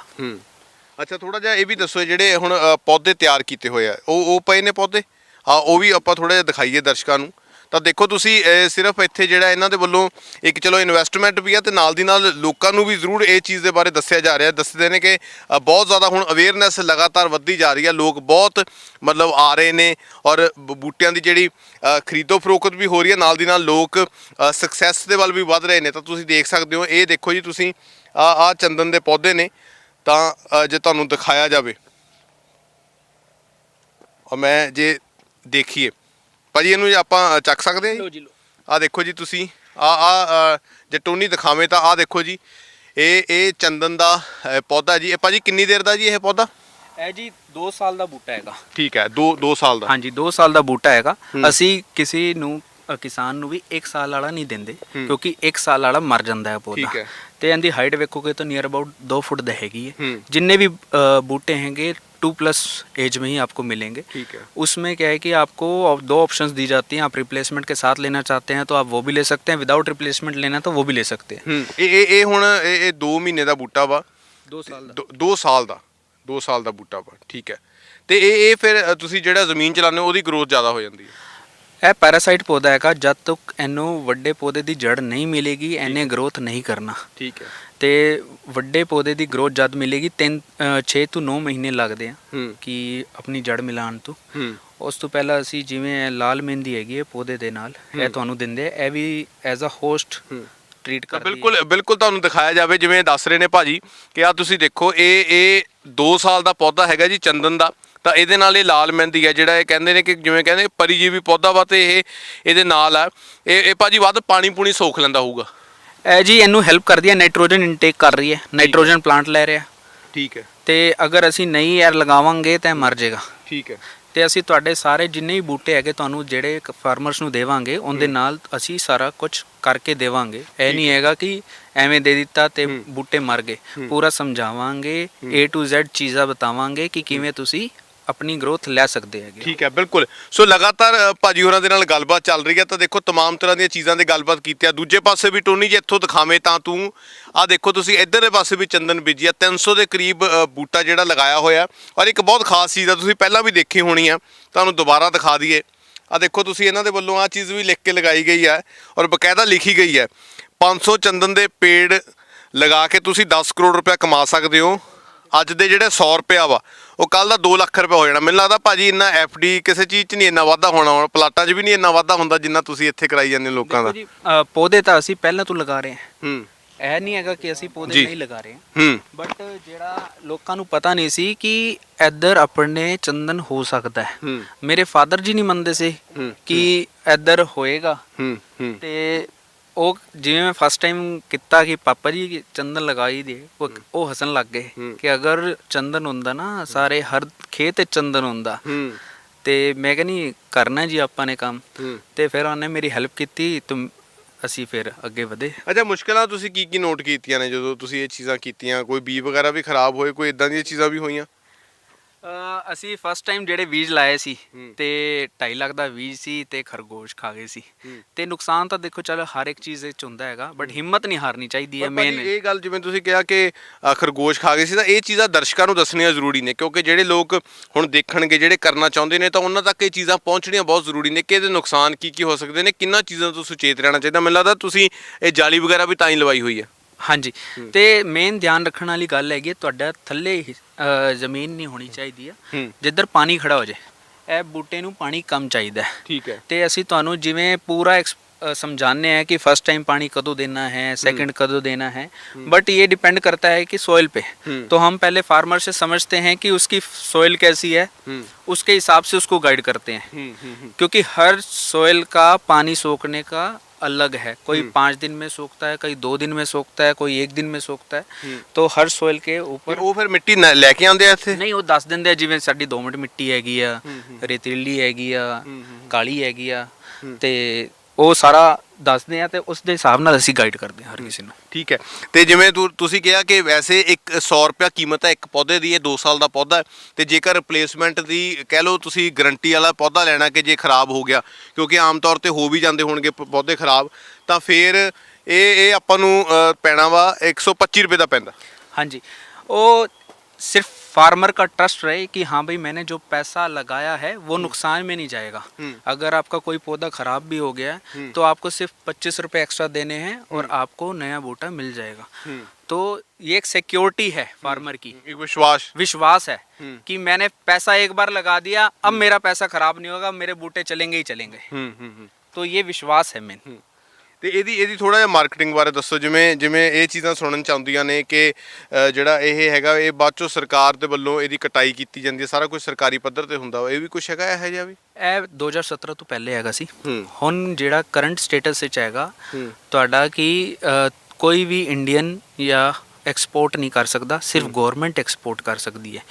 ਅੱਛਾ ਥੋੜਾ ਜਿਹਾ ਇਹ ਵੀ ਦੱਸੋ ਜਿਹੜੇ ਹੁਣ ਪੌਦੇ ਤਿਆਰ ਕੀਤੇ ਹੋਏ ਆ ਉਹ ਪਏ ਨੇ ਪੌਦੇ, ਹਾਂ ਉਹ ਵੀ ਆਪਾਂ ਥੋੜਾ ਜਿਹਾ ਦਿਖਾਈਏ ਦਰਸ਼ਕਾਂ ਨੂੰ। ਤਾਂ ਦੇਖੋ ਤੁਸੀਂ ਸਿਰਫ ਇੱਥੇ ਜਿਹੜਾ ਇਹਨਾਂ ਦੇ ਵੱਲੋਂ ਇੱਕ ਚਲੋ ਇਨਵੈਸਟਮੈਂਟ ਵੀ ਆ ਤੇ ਨਾਲ ਦੀ ਨਾਲ ਲੋਕਾਂ ਨੂੰ ਵੀ ਜ਼ਰੂਰ ਇਹ ਚੀਜ਼ ਦੇ ਬਾਰੇ ਦੱਸਿਆ ਜਾ ਰਿਹਾ। ਦੱਸਦੇ ਨੇ ਕਿ ਬਹੁਤ ਜ਼ਿਆਦਾ ਹੁਣ ਅਵੇਅਰਨੈਸ ਲਗਾਤਾਰ ਵੱਧਦੀ ਜਾ ਰਹੀ ਹੈ, ਲੋਕ ਬਹੁਤ ਮਤਲਬ ਆ ਰਹੇ ਨੇ ਔਰ ਬੂਟਿਆਂ ਦੀ ਜਿਹੜੀ ਖਰੀਦੋ ਫਰੋਖਤ ਵੀ ਹੋ ਰਹੀ ਹੈ, ਨਾਲ ਦੀ ਨਾਲ ਲੋਕ ਸਕਸੈਸ ਦੇ ਵੱਲ ਵੀ ਵੱਧ ਰਹੇ ਨੇ। ਤਾਂ ਤੁਸੀਂ ਦੇਖ ਸਕਦੇ ਹੋ, ਇਹ ਦੇਖੋ ਜੀ ਤੁਸੀਂ ਆ ਚੰਦਨ ਦੇ ਪੌਦੇ ਨੇ। ਤਾਂ ਜੇ ਤੁਹਾਨੂੰ ਦਿਖਾਇਆ ਜਾਵੇ ਔਰ ਮੈਂ ਜੇ ਦੇਖੀਏ ਭਾਜੀ ਇਹਨੂੰ ਆਪਾਂ ਚੱਕ ਸਕਦੇ ਹਾਂ ਜੀ। ਆਹ ਦੇਖੋ ਜੀ ਤੁਸੀਂ ਜੇ ਟੋਨੀ ਦਿਖਾਵੇਂ ਤਾਂ ਆਹ ਦੇਖੋ ਜੀ ਇਹ ਚੰਦਨ ਦਾ ਪੌਦਾ ਜੀ। ਇਹ ਭਾਜੀ ਕਿੰਨੀ ਦੇਰ ਦਾ ਜੀ ਇਹ ਪੌਦਾ? ਇਹ ਜੀ 2 ਸਾਲ ਦਾ ਬੂਟਾ ਹੈਗਾ। ਠੀਕ ਹੈ, 2 ਸਾਲ ਦਾ। ਹਾਂਜੀ 2 ਸਾਲ ਦਾ ਬੂਟਾ ਹੈਗਾ। ਅਸੀਂ ਕਿਸੇ ਨੂੰ ਕਿਸਾਨ ਨੂੰ ਵੀ 1 ਸਾਲ ਵਾਲਾ ਨਹੀਂ ਦਿੰਦੇ, ਕਿਉਂਕਿ 1 ਸਾਲ ਵਾਲਾ ਮਰ ਜਾਂਦਾ ਹੈ ਪੌਦਾ। ਠੀਕ ਹੈ। ਤੇ ਇਹਦੀ ਹਾਈਟ ਵੇਖੋਗੇ ਤਾਂ ਨੀਅਰ अबाउट 2 फुट ਦਾ ਹੈਗੀ है। जितने भी बूटे हैंगे 2+ एज में ही आपको मिलेंगे। ठीक है। उसमें क्या है कि आपको 2 ऑप्शंस दी जाती हैं। आप रिप्लेसमेंट के साथ लेना चाहते हैं तो आप वो भी ले सकते हैं, विदाउट रिप्लेसमेंट लेना तो वो भी ले सकते हैं। ਇਹ ਹੁਣ ਇਹ 2 ਮਹੀਨੇ ਦਾ ਬੂਟਾ ਵਾ? 2 ਸਾਲ ਦਾ। 2 ਸਾਲ ਦਾ 2 ਸਾਲ ਦਾ ਬੂਟਾ ਵਾ। ਠੀਕ ਹੈ। ਤੇ ਇਹ ਫਿਰ ਤੁਸੀਂ ਜਿਹੜਾ ਜ਼ਮੀਨ ਚ ਲਾਉਂਦੇ ਹੋ ਉਹਦੀ ਗਰੋਥ ਜ਼ਿਆਦਾ ਹੋ ਜਾਂਦੀ ਹੈ? ਇਹ ਪੈਰਾਸਾਈਟ ਪੌਦਾ ਹੈਗਾ। ਜਦ ਤੱਕ ਇਹਨੂੰ ਵੱਡੇ ਪੌਦੇ ਦੀ ਜੜ ਨਹੀਂ ਮਿਲੇਗੀ ਇਹਨੇ ਗਰੋਥ ਨਹੀਂ ਕਰਨਾ। ਠੀਕ ਹੈ। ਤੇ ਵੱਡੇ ਪੌਦੇ ਦੀ ਗਰੋਥ ਜਦ ਮਿਲੇਗੀ 6 ਤੋਂ 9 ਮਹੀਨੇ ਲੱਗਦੇ ਆ ਕਿ ਆਪਣੀ ਜੜ ਮਿਲਾਉਣ ਤੋਂ। ਉਸ ਤੋਂ ਪਹਿਲਾਂ ਅਸੀਂ ਜਿਵੇਂ ਲਾਲ ਮਹਿੰਦੀ ਹੈਗੀ ਹੈ ਪੌਦੇ ਦੇ ਨਾਲ, ਇਹ ਤੁਹਾਨੂੰ ਦਿੰਦੇ ਆ। ਇਹ ਵੀ ਐਜ਼ ਅ ਹੋਸਟ ਟ੍ਰੀਟ ਕਰਦੀ ਹੈ। ਬਿਲਕੁਲ ਬਿਲਕੁਲ ਤੁਹਾਨੂੰ ਦਿਖਾਇਆ ਜਾਵੇ ਜਿਵੇਂ ਦੱਸ ਰਹੇ ਨੇ ਭਾਜੀ ਕਿ ਆ ਤੁਸੀਂ ਦੇਖੋ ਇਹ 2 ਸਾਲ ਦਾ ਪੌਦਾ ਹੈਗਾ ਜੀ ਚੰਦਨ ਦਾ। ਤਾਂ ਇਹਦੇ ਨਾਲ ਇਹ ਲਾਲ ਮਹਿੰਦੀ ਹੈ ਜਿਹੜਾ ਇਹ ਕਹਿੰਦੇ ਨੇ ਕਿ ਜਿਵੇਂ ਕਹਿੰਦੇ ਪਰਿਜੀਵੀ ਪੌਦਾ ਵਾ ਤੇ ਇਹ ਇਹਦੇ ਨਾਲ ਆ ਇਹ ਭਾਜੀ ਵੱਧ ਪਾਣੀ ਪੂਣੀ ਸੋਖ ਲੈਂਦਾ ਹੋਊਗਾ। ਇਹ ਜੀ ਇਹਨੂੰ ਹੈਲਪ ਕਰਦੀ ਹੈ, ਨਾਈਟ੍ਰੋਜਨ ਇਨਟੇਕ ਕਰ ਰਹੀ ਹੈ, ਨਾਈਟ੍ਰੋਜਨ ਪਲਾਂਟ ਲੈ ਰਿਹਾ। ਠੀਕ ਹੈ। ਤੇ ਅਗਰ ਅਸੀਂ ਨਹੀਂ ਐਰ ਲਗਾਵਾਂਗੇ ਤਾਂ ਮਰ ਜਾਏਗਾ। ਠੀਕ ਹੈ। ਤੇ ਅਸੀਂ ਤੁਹਾਡੇ ਸਾਰੇ ਜਿੰਨੇ ਵੀ ਬੂਟੇ ਹੈਗੇ ਤੁਹਾਨੂੰ ਜਿਹੜੇ ਫਾਰਮਰਸ ਨੂੰ ਦੇਵਾਂਗੇ ਉਹਦੇ ਨਾਲ ਅਸੀਂ ਸਾਰਾ ਕੁਝ ਕਰਕੇ ਦੇਵਾਂਗੇ। ਇਹ ਨਹੀਂ ਹੈਗਾ ਕਿ ਐਵੇਂ ਦੇ ਦਿੱਤਾ ਤੇ ਬੂਟੇ ਮਰ ਗਏ। ਪੂਰਾ ਸਮਝਾਵਾਂਗੇ, A to Z ਚੀਜ਼ਾਂ ਬਤਾਵਾਂਗੇ ਕਿ ਕਿਵੇਂ ਤੁਸੀਂ ਆਪਣੀ ਗਰੋਥ ਲੈ ਸਕਦੇ ਹੈਗੇ। ਠੀਕ ਹੈ, ਬਿਲਕੁਲ। ਸੋ ਲਗਾਤਾਰ ਭਾਜੀ ਹੋਰਾਂ ਦੇ ਨਾਲ ਗੱਲਬਾਤ ਚੱਲ ਰਹੀ ਹੈ। ਤਾਂ ਦੇਖੋ ਤਮਾਮ ਤਰ੍ਹਾਂ ਦੀਆਂ ਚੀਜ਼ਾਂ ਦੀ ਗੱਲਬਾਤ ਕੀਤੀ ਆ। ਦੂਜੇ ਪਾਸੇ ਵੀ ਟੋਨੀ ਜੇ ਇੱਥੋਂ ਦਿਖਾਵੇਂ ਤਾਂ ਤੂੰ ਆ ਦੇਖੋ ਤੁਸੀਂ ਇੱਧਰਲੇ ਪਾਸੇ ਵੀ ਚੰਦਨ ਬੀਜੀ ਆ। 300 ਦੇ ਕਰੀਬ ਬੂਟਾ ਜਿਹੜਾ ਲਗਾਇਆ ਹੋਇਆ। ਔਰ ਇੱਕ ਬਹੁਤ ਖਾਸ ਚੀਜ਼ ਆ, ਤੁਸੀਂ ਪਹਿਲਾਂ ਵੀ ਦੇਖੀ ਹੋਣੀ ਆ, ਤੁਹਾਨੂੰ ਦੁਬਾਰਾ ਦਿਖਾ ਦਈਏ। ਆ ਦੇਖੋ ਤੁਸੀਂ ਇਹਨਾਂ ਦੇ ਵੱਲੋਂ ਆ ਚੀਜ਼ ਵੀ ਲਿਖ ਕੇ ਲਗਾਈ ਗਈ ਹੈ ਔਰ ਬਕਾਇਦਾ ਲਿਖੀ ਗਈ ਹੈ 500 ਚੰਦਨ ਦੇ ਪੇੜ ਲਗਾ ਕੇ ਤੁਸੀਂ 10 ਕਰੋੜ ਰੁਪਇਆ ਕਮਾ ਸਕਦੇ ਹੋ। ਅੱਜ ਦੇ ਜਿਹੜੇ 100 ਰੁਪਇਆ ਵਾ ਉਹ ਕੱਲ ਦਾ 2 ਲੱਖ ਰੁਪਇਆ ਹੋ ਜਾਣਾ। ਮੈਨੂੰ ਲੱਗਦਾ ਭਾਜੀ ਇੰਨਾ FD ਕਿਸੇ ਚੀਜ਼ 'ਚ ਨਹੀਂ ਇੰਨਾ ਵਾਧਾ ਹੋਣਾ, ਪਲਾਟਾਂ 'ਚ ਵੀ ਨਹੀਂ ਇੰਨਾ ਵਾਧਾ ਹੁੰਦਾ ਜਿੰਨਾ ਤੁਸੀਂ ਇੱਥੇ ਕਰਾਈ ਜਾਂਦੇ ਲੋਕਾਂ ਦਾ। ਜੀ ਪੌਦੇ ਤਾਂ ਅਸੀਂ ਪਹਿਲਾਂ ਤੋਂ ਲਗਾ ਰਹੇ ਹਾਂ। ਇਹ ਨਹੀਂ ਹੈਗਾ ਕਿ ਅਸੀਂ ਪੌਦੇ ਨਹੀਂ ਲਗਾ ਰਹੇ ਹਾਂ। ਬਟ ਜਿਹੜਾ ਲੋਕਾਂ ਨੂੰ ਪਤਾ ਨਹੀਂ ਸੀ ਕਿ ਇੱਧਰ ਆਪਣੇ ਚੰਦਨ ਹੋ ਸਕਦਾ ਹੈ। ਮੇਰੇ ਫਾਦਰ ਜੀ ਨਹੀਂ ਮੰਨਦੇ ਸੀ ਕਿ ਇੱਧਰ ਹੋਏਗਾ। ਤੇ ਉਹ ਜਿਵੇਂ ਮੈਂ ਫਸਟ ਟਾਈਮ ਕੀਤਾ ਕਿ ਪਾਪਾ ਜੀ ਚੰਦਨ ਲਗਾਈ ਦੇ, ਉਹ ਹੱਸਣ ਲੱਗ ਗਏ ਕਿ ਅਗਰ ਚੰਦਨ ਹੁੰਦਾ ਨਾ ਸਾਰੇ ਹਰ ਖੇਤ ਚੰਦਨ ਹੁੰਦਾ। ਤੇ ਮੈਂ ਕਹਿੰਦੀ ਕਰਨਾ ਜੀ ਆਪਾਂ ਨੇ ਕੰਮ। ਤੇ ਫਿਰ ਉਹਨੇ ਮੇਰੀ ਹੈਲਪ ਕੀਤੀ ਤੇ ਅਸੀਂ ਫਿਰ ਅੱਗੇ ਵਧੇ। ਅੱਛਾ, ਮੁਸ਼ਕਿਲਾਂ ਤੁਸੀਂ ਕੀ ਨੋਟ ਕੀਤੀਆਂ ਨੇ ਜਦੋਂ ਤੁਸੀਂ ਇਹ ਚੀਜ਼ਾਂ ਕੀਤੀਆਂ? ਕੋਈ ਬੀਜ ਵਗੈਰਾ ਵੀ ਖਰਾਬ ਹੋਏ, ਕੋਈ ਇਦਾਂ ਦੀਆਂ ਚੀਜ਼ਾਂ ਵੀ ਹੋਈਆਂ? ਅਸੀਂ ਫਸਟ ਟਾਈਮ ਜਿਹੜੇ ਬੀਜ ਲਾਏ ਸੀ ਤੇ 2.5 ਲੱਖ ਦਾ ਬੀਜ ਸੀ ਤੇ ਖਰਗੋਸ਼ ਖਾ ਗਏ ਸੀ। ਤੇ ਨੁਕਸਾਨ ਤਾਂ ਦੇਖੋ ਚਲ ਹਰ ਇੱਕ ਚੀਜ਼ ਵਿੱਚ ਹੁੰਦਾ ਹੈਗਾ, ਬਟ ਹਿੰਮਤ ਨਹੀਂ ਹਾਰਨੀ ਚਾਹੀਦੀ ਹੈ। ਮੇਨ ਇਹ ਗੱਲ ਜਿਵੇਂ ਤੁਸੀਂ ਕਿਹਾ ਕਿ ਖਰਗੋਸ਼ ਖਾ ਗਏ ਸੀ, ਤਾਂ ਇਹ ਚੀਜ਼ਾਂ ਦਰਸ਼ਕਾਂ ਨੂੰ ਦੱਸਣੀਆਂ ਜ਼ਰੂਰੀ ਨੇ, ਕਿਉਂਕਿ ਜਿਹੜੇ ਲੋਕ ਹੁਣ ਦੇਖਣਗੇ, ਜਿਹੜੇ ਕਰਨਾ ਚਾਹੁੰਦੇ ਨੇ, ਤਾਂ ਉਹਨਾਂ ਤੱਕ ਇਹ ਚੀਜ਼ਾਂ ਪਹੁੰਚਣੀਆਂ ਬਹੁਤ ਜ਼ਰੂਰੀ ਨੇ ਕਿ ਇਹਦੇ ਨੁਕਸਾਨ ਕੀ ਹੋ ਸਕਦੇ ਨੇ, ਕਿੰਨਾ ਚੀਜ਼ਾਂ ਤੋਂ ਸੁਚੇਤ ਰਹਿਣਾ ਚਾਹੀਦਾ। ਮੈਨੂੰ ਲੱਗਦਾ ਤੁਸੀਂ ਇਹ ਜਾਲੀ ਵਗੈਰਾ ਵੀ ਤਾਂ ਹੀ ਲਵਾਈ ਹੋਈ ਹੈ। ਹਾਂਜੀ, ਤੇ ਮੇਨ ਧਿਆਨ ਰੱਖਣ ਵਾਲੀ ਗੱਲ ਹੈਗੀ ਤੁਹਾਡਾ ਥੱਲੇ ਜ਼ਮੀਨ ਨਹੀਂ ਹੋਣੀ ਚਾਹੀਦੀ ਆ ਜਿੱਧਰ ਪਾਣੀ ਖੜਾ ਹੋ ਜਾਏ। ਇਹ ਬੂਟੇ ਨੂੰ ਪਾਣੀ ਕਮ ਚਾਹੀਦਾ ਹੈ। ਠੀਕ ਹੈ। ਤੇ ਅਸੀਂ ਤੁਹਾਨੂੰ ਜਿਵੇਂ ਪੂਰਾ समझाने हैं कि फर्स्ट टाइम पानी कदों देना है, सेकंड कदों देना है, बट ये डिपेंड करता है कि सॉइल पे। तो हम पहले फार्मर से समझते हैं कि उसकी सॉइल कैसी है, उसके हिसाब से उसको गाइड करते हैं, क्योंकि हर सॉइल का पानी सोखने का अलग है। कोई 5 दिन में सोखता है, कोई 2 दिन में सोखता है, कोई 1 दिन में सोखता है। तो हर सॉइल के ऊपर वो फिर मिट्टी लेके आंदे ਇੱਥੇ नहीं, वो दस ਦਿੰਦੇ ਆ ਜਿਵੇਂ ਸਾਡੀ ਦੋਮਟ ਮਿੱਟੀ ਹੈਗੀ ਆ, ਰੇਤੀਲੀ ਹੈਗੀ ਆ, ਕਾਲੀ ਹੈਗੀ ਆ, ਤੇ ਉਹ ਸਾਰਾ ਦੱਸਦੇ ਆ ਤੇ ਉਸ ਦੇ ਹਿਸਾਬ ਨਾਲ ਅਸੀਂ ਗਾਈਡ ਕਰਦੇ ਹਾਂ ਹਰ ਕਿਸੇ ਨੂੰ। ਠੀਕ ਹੈ। ਤੇ ਜਿਵੇਂ ਤੁਸੀਂ ਕਿਹਾ ਕਿ ਵੈਸੇ 100 ਰੁਪਇਆ ਕੀਮਤ ਹੈ ਇੱਕ ਪੌਦੇ ਦੀ, ਇਹ 2 ਸਾਲ ਦਾ ਪੌਦਾ, ਤੇ ਜੇਕਰ ਰਿਪਲੇਸਮੈਂਟ ਦੀ ਕਹਿ ਲਓ ਤੁਸੀਂ ਗਰੰਟੀ ਵਾਲਾ ਪੌਦਾ ਲੈਣਾ ਕਿ ਜੇ ਖਰਾਬ ਹੋ ਗਿਆ, ਕਿਉਂਕਿ ਆਮ ਤੌਰ ਤੇ ਹੋ ਵੀ ਜਾਂਦੇ ਹੋਣਗੇ ਪੌਦੇ ਖਰਾਬ, ਤਾਂ ਫਿਰ ਇਹ ਆਪਾਂ ਨੂੰ ਪੈਣਾ ਵਾ 125 ਰੁਪਏ ਦਾ ਪੈਂਦਾ। ਹਾਂਜੀ, ਉਹ ਸਿਰਫ फार्मर का ट्रस्ट रहे कि हाँ भाई मैंने जो पैसा लगाया है वो नुकसान में नहीं जाएगा। अगर आपका कोई पौधा खराब भी हो गया है तो आपको सिर्फ 25 रुपए एक्स्ट्रा देने हैं और आपको नया बूटा मिल जाएगा। तो ये एक सिक्योरिटी है फार्मर की, एक विश्वास है कि मैंने पैसा एक बार लगा दिया, अब मेरा पैसा खराब नहीं होगा, मेरे बूटे चलेंगे ही चलेंगे। तो ये विश्वास है मेन। ਤੇ ਇਹਦੀ ਥੋੜਾ ਜਿਹਾ ਮਾਰਕੀਟਿੰਗ ਬਾਰੇ ਦੱਸੋ, ਜਿਵੇਂ ਇਹ ਚੀਜ਼ਾਂ ਸੁਣਨ ਚ ਆਉਂਦੀਆਂ ਨੇ ਕਿ ਜਿਹੜਾ ਇਹ ਹੈਗਾ ਇਹ ਬਾਅਦ ਚੋਂ ਸਰਕਾਰ ਦੇ ਵੱਲੋਂ ਇਹਦੀ ਕਟਾਈ ਕੀਤੀ ਜਾਂਦੀ ਹੈ, ਸਾਰਾ ਕੁਝ ਸਰਕਾਰੀ ਪੱਧਰ ਤੇ ਹੁੰਦਾ ਵਾ, ਇਹ ਵੀ ਕੁਝ ਹੈਗਾ ਇਹੋ ਜਿਹਾ ਵੀ? ਇਹ 2017 ਤੋਂ ਪਹਿਲੇ ਹੈਗਾ ਸੀ। ਹੁਣ ਜਿਹੜਾ ਕਰੰਟ ਸਟੇਟਸ ਵਿੱਚ ਹੈਗਾ ਤੁਹਾਡਾ ਕਿ ਕੋਈ ਵੀ ਇੰਡੀਅਨ ਜਾਂ ਐਕਸਪੋਰਟ ਨਹੀਂ ਕਰ ਸਕਦਾ, ਸਿਰਫ ਗਵਰਨਮੈਂਟ ਐਕਸਪੋਰਟ ਕਰ ਸਕਦੀ ਹੈ।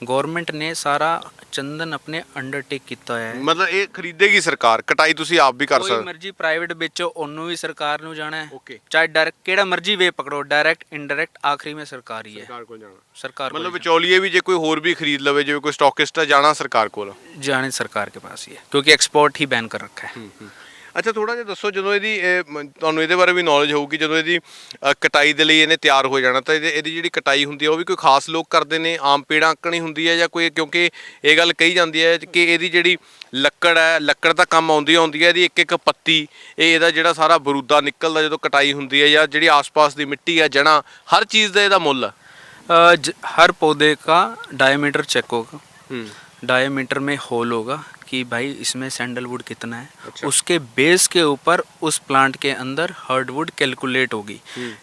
ਗਵਰਨਮੈਂਟ ਨੇ ਸਾਰਾ ਚੰਦਨ ਆਪਣੇ ਅੰਡਰਟੇਕ ਕੀਤਾ ਹੋਇਆ ਹੈ। ਮਤਲਬ ਇਹ ਖਰੀਦੇਗੀ ਸਰਕਾਰ, ਕਟਾਈ ਤੁਸੀਂ ਆਪ ਵੀ ਕਰ ਸਕਦੇ? ਕੋਈ ਮਰਜ਼ੀ ਪ੍ਰਾਈਵੇਟ ਵੇਚੋ, ਉਹਨੂੰ ਵੀ ਸਰਕਾਰ ਨੂੰ ਜਾਣਾ ਹੈ। ਚਾਹੇ ਡਾਇਰੈਕਟ ਕਿਹੜਾ ਮਰਜ਼ੀ ਵੇ ਪਕੜੋ, ਡਾਇਰੈਕਟ ਇਨਡਾਇਰੈਕਟ ਆਖਰੀ में ਸਰਕਾਰ ਹੀ ਹੈ। ਸਰਕਾਰ ਕੋਲ ਜਾਣਾ, ਸਰਕਾਰ मतलब ਵਿਚੌਲੀਏ ਵੀ ਜੇ ਕੋਈ ਹੋਰ ਵੀ ਖਰੀਦ ਲਵੇ, ਜਿਵੇਂ ਕੋਈ ਸਟਾਕਿਸਟ ਹੈ, ਜਾਣਾ ਸਰਕਾਰ ਕੋਲ, ਜਾਣੇ ਸਰਕਾਰ के पास ही है क्योंकि एक्सपोर्ट ही बैन कर रखा है। ਅੱਛਾ ਥੋੜਾ ਜਿਹਾ ਦੱਸੋ, ਜਦੋਂ ਤੁਹਾਨੂੰ ਇਹਦੇ ਬਾਰੇ ਵੀ ਨੌਲੇਜ ਹੋਊਗੀ, ਜਦੋਂ ਇਹਦੀ ਕਟਾਈ ਦੇ ਲਈ ਇਹਨੇ ਤਿਆਰ ਹੋ ਜਾਣਾ ਤਾਂ ਇਹਦੀ ਜਿਹੜੀ ਕਟਾਈ ਹੁੰਦੀ ਹੈ ਉਹ ਵੀ ਕੋਈ ਖਾਸ ਲੋਕ ਕਰਦੇ ਨੇ, ਆਮ ਪੇੜਾਂ ਆਕਣੀ ਹੁੰਦੀ ਹੈ ਜਾਂ ਕੋਈ? ਕਿਉਂਕਿ ਇਹ ਗੱਲ ਕਹੀ ਜਾਂਦੀ ਹੈ ਕਿ ਇਹਦੀ ਜਿਹੜੀ ਲੱਕੜ ਹੈ, ਲੱਕੜ ਤਾਂ ਕੰਮ ਆਉਂਦੀ ਹੈ, ਇਹਦੀ ਇੱਕ ਇੱਕ ਪੱਤੀ, ਇਹਦਾ ਜਿਹੜਾ ਸਾਰਾ ਬਰੂਦਾ ਨਿਕਲਦਾ ਜਦੋਂ ਕਟਾਈ ਹੁੰਦੀ ਹੈ, ਜਾਂ ਜਿਹੜੀ ਆਸ-ਪਾਸ ਦੀ ਮਿੱਟੀ ਹੈ, ਜੜ੍ਹਾਂ, ਹਰ ਚੀਜ਼ ਦਾ ਇਹਦਾ ਮੁੱਲ ਹੈ। हर पौधे का डायमीटर चेक होगा, डायमीटर में होल होगा कि भाई इसमें सैंडलवुड कितना है। अच्छा। उसके बेस के ऊपर उस प्लांट के अंदर हार्डवुड कैलकुलेट होगी।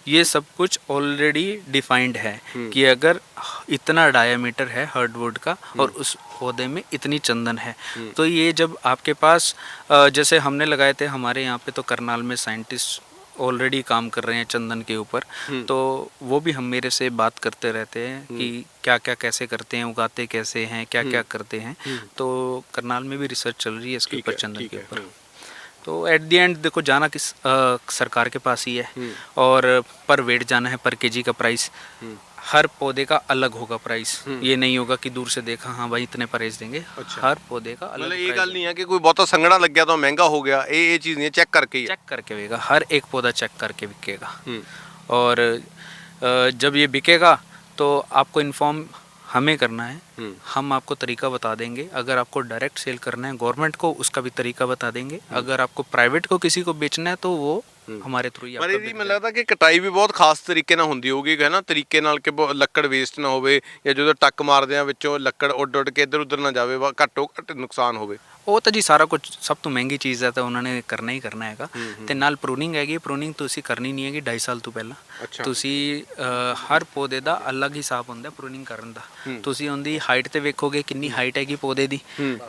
ये सब कुछ ऑलरेडी डिफाइंड है कि अगर इतना डायमीटर है हार्डवुड का और उस पौधे में इतनी चंदन है, तो ये जब आपके पास जैसे हमने लगाए थे, हमारे यहाँ पे तो करनाल में साइंटिस्ट ऑलरेडी काम कर रहे हैं चंदन के ऊपर, तो वो भी हम मेरे से बात करते रहते हैं कि क्या क्या कैसे करते हैं, उगाते कैसे हैं, क्या क्या करते हैं। तो करनाल में भी रिसर्च चल रही है इसके ऊपर, चंदन के ऊपर। तो एट दी एंड देखो जाना किस सरकार के पास ही है, और पर वेट जाना है, पर केजी का प्राइस हर पौधे का अलग होगा प्राइस। ये नहीं होगा कि दूर से देखा हाँ भाई इतने प्राइस देंगे। अच्छा। हर पौधे का अलग। मतलब ये गल नहीं है कि कोई बहुत संगड़ा लग गया तो महंगा हो गया, ये चीज़ नहीं है, चेक करके ही है। चेक करके बिकेगा, हर एक पौधा चेक करके बिकेगा। और जब ये बिकेगा तो आपको इन्फॉर्म हमें करना है, हम आपको तरीका बता देंगे। अगर आपको डायरेक्ट सेल करना है गवर्नमेंट को, उसका भी तरीका बता देंगे। अगर आपको प्राइवेट को किसी को बेचना है तो वो हमारे थ्रू ही। पर ਇਹਦੀ ਮੈਨੂੰ ਲੱਗਦਾ ਕਿ ਕਟਾਈ ਵੀ ਬਹੁਤ ਖਾਸ ਤਰੀਕੇ ਨਾਲ ਹੁੰਦੀ ਹੋਊਗੀ, ਹੈ ਨਾ, ਤਰੀਕੇ ਨਾਲ ਕਿ ਲੱਕੜ ਵੇਸਟ ਨਾ ਹੋਵੇ, ਜਾਂ ਜਦੋਂ ਟੱਕ ਮਾਰਦੇ ਆ ਵਿੱਚੋਂ ਲੱਕੜ ਉੱਡ ਉੱਡ ਕੇ ਇੱਧਰ ਉੱਧਰ ਨਾ ਜਾਵੇ, ਘੱਟੋ ਘੱਟ ਨੁਕਸਾਨ ਹੋਵੇ। ਉਹ ਤਾਂ ਜੀ ਸਾਰਾ ਕੁਝ ਸਭ ਤੋਂ ਮਹਿੰਗੀ ਚੀਜ਼ ਹੈ ਤਾਂ ਉਹਨਾਂ ਨੇ ਕਰਨਾ ਹੀ ਕਰਨਾ ਹੈਗਾ। ਤੇ ਨਾਲ ਪ੍ਰੂਨਿੰਗ ਹੈਗੀ, ਪ੍ਰੂਨਿੰਗ ਤੁਸੀਂ ਕਰਨੀ ਨਹੀਂ ਹੈਗੀ 2.5 ਸਾਲ ਤੋਂ ਪਹਿਲਾਂ। ਤੁਸੀਂ ਹਰ ਪੌਦੇ ਦਾ ਅਲੱਗ ਹਿਸਾਬ ਹੁੰਦਾ ਪ੍ਰੂਨਿੰਗ ਕਰਨ ਦਾ। ਤੁਸੀਂ ਉਹਦੀ ਹਾਈਟ ਤੇ ਵੇਖੋਗੇ ਕਿੰਨੀ ਹਾਈਟ ਹੈਗੀ ਪੌਦੇ ਦੀ,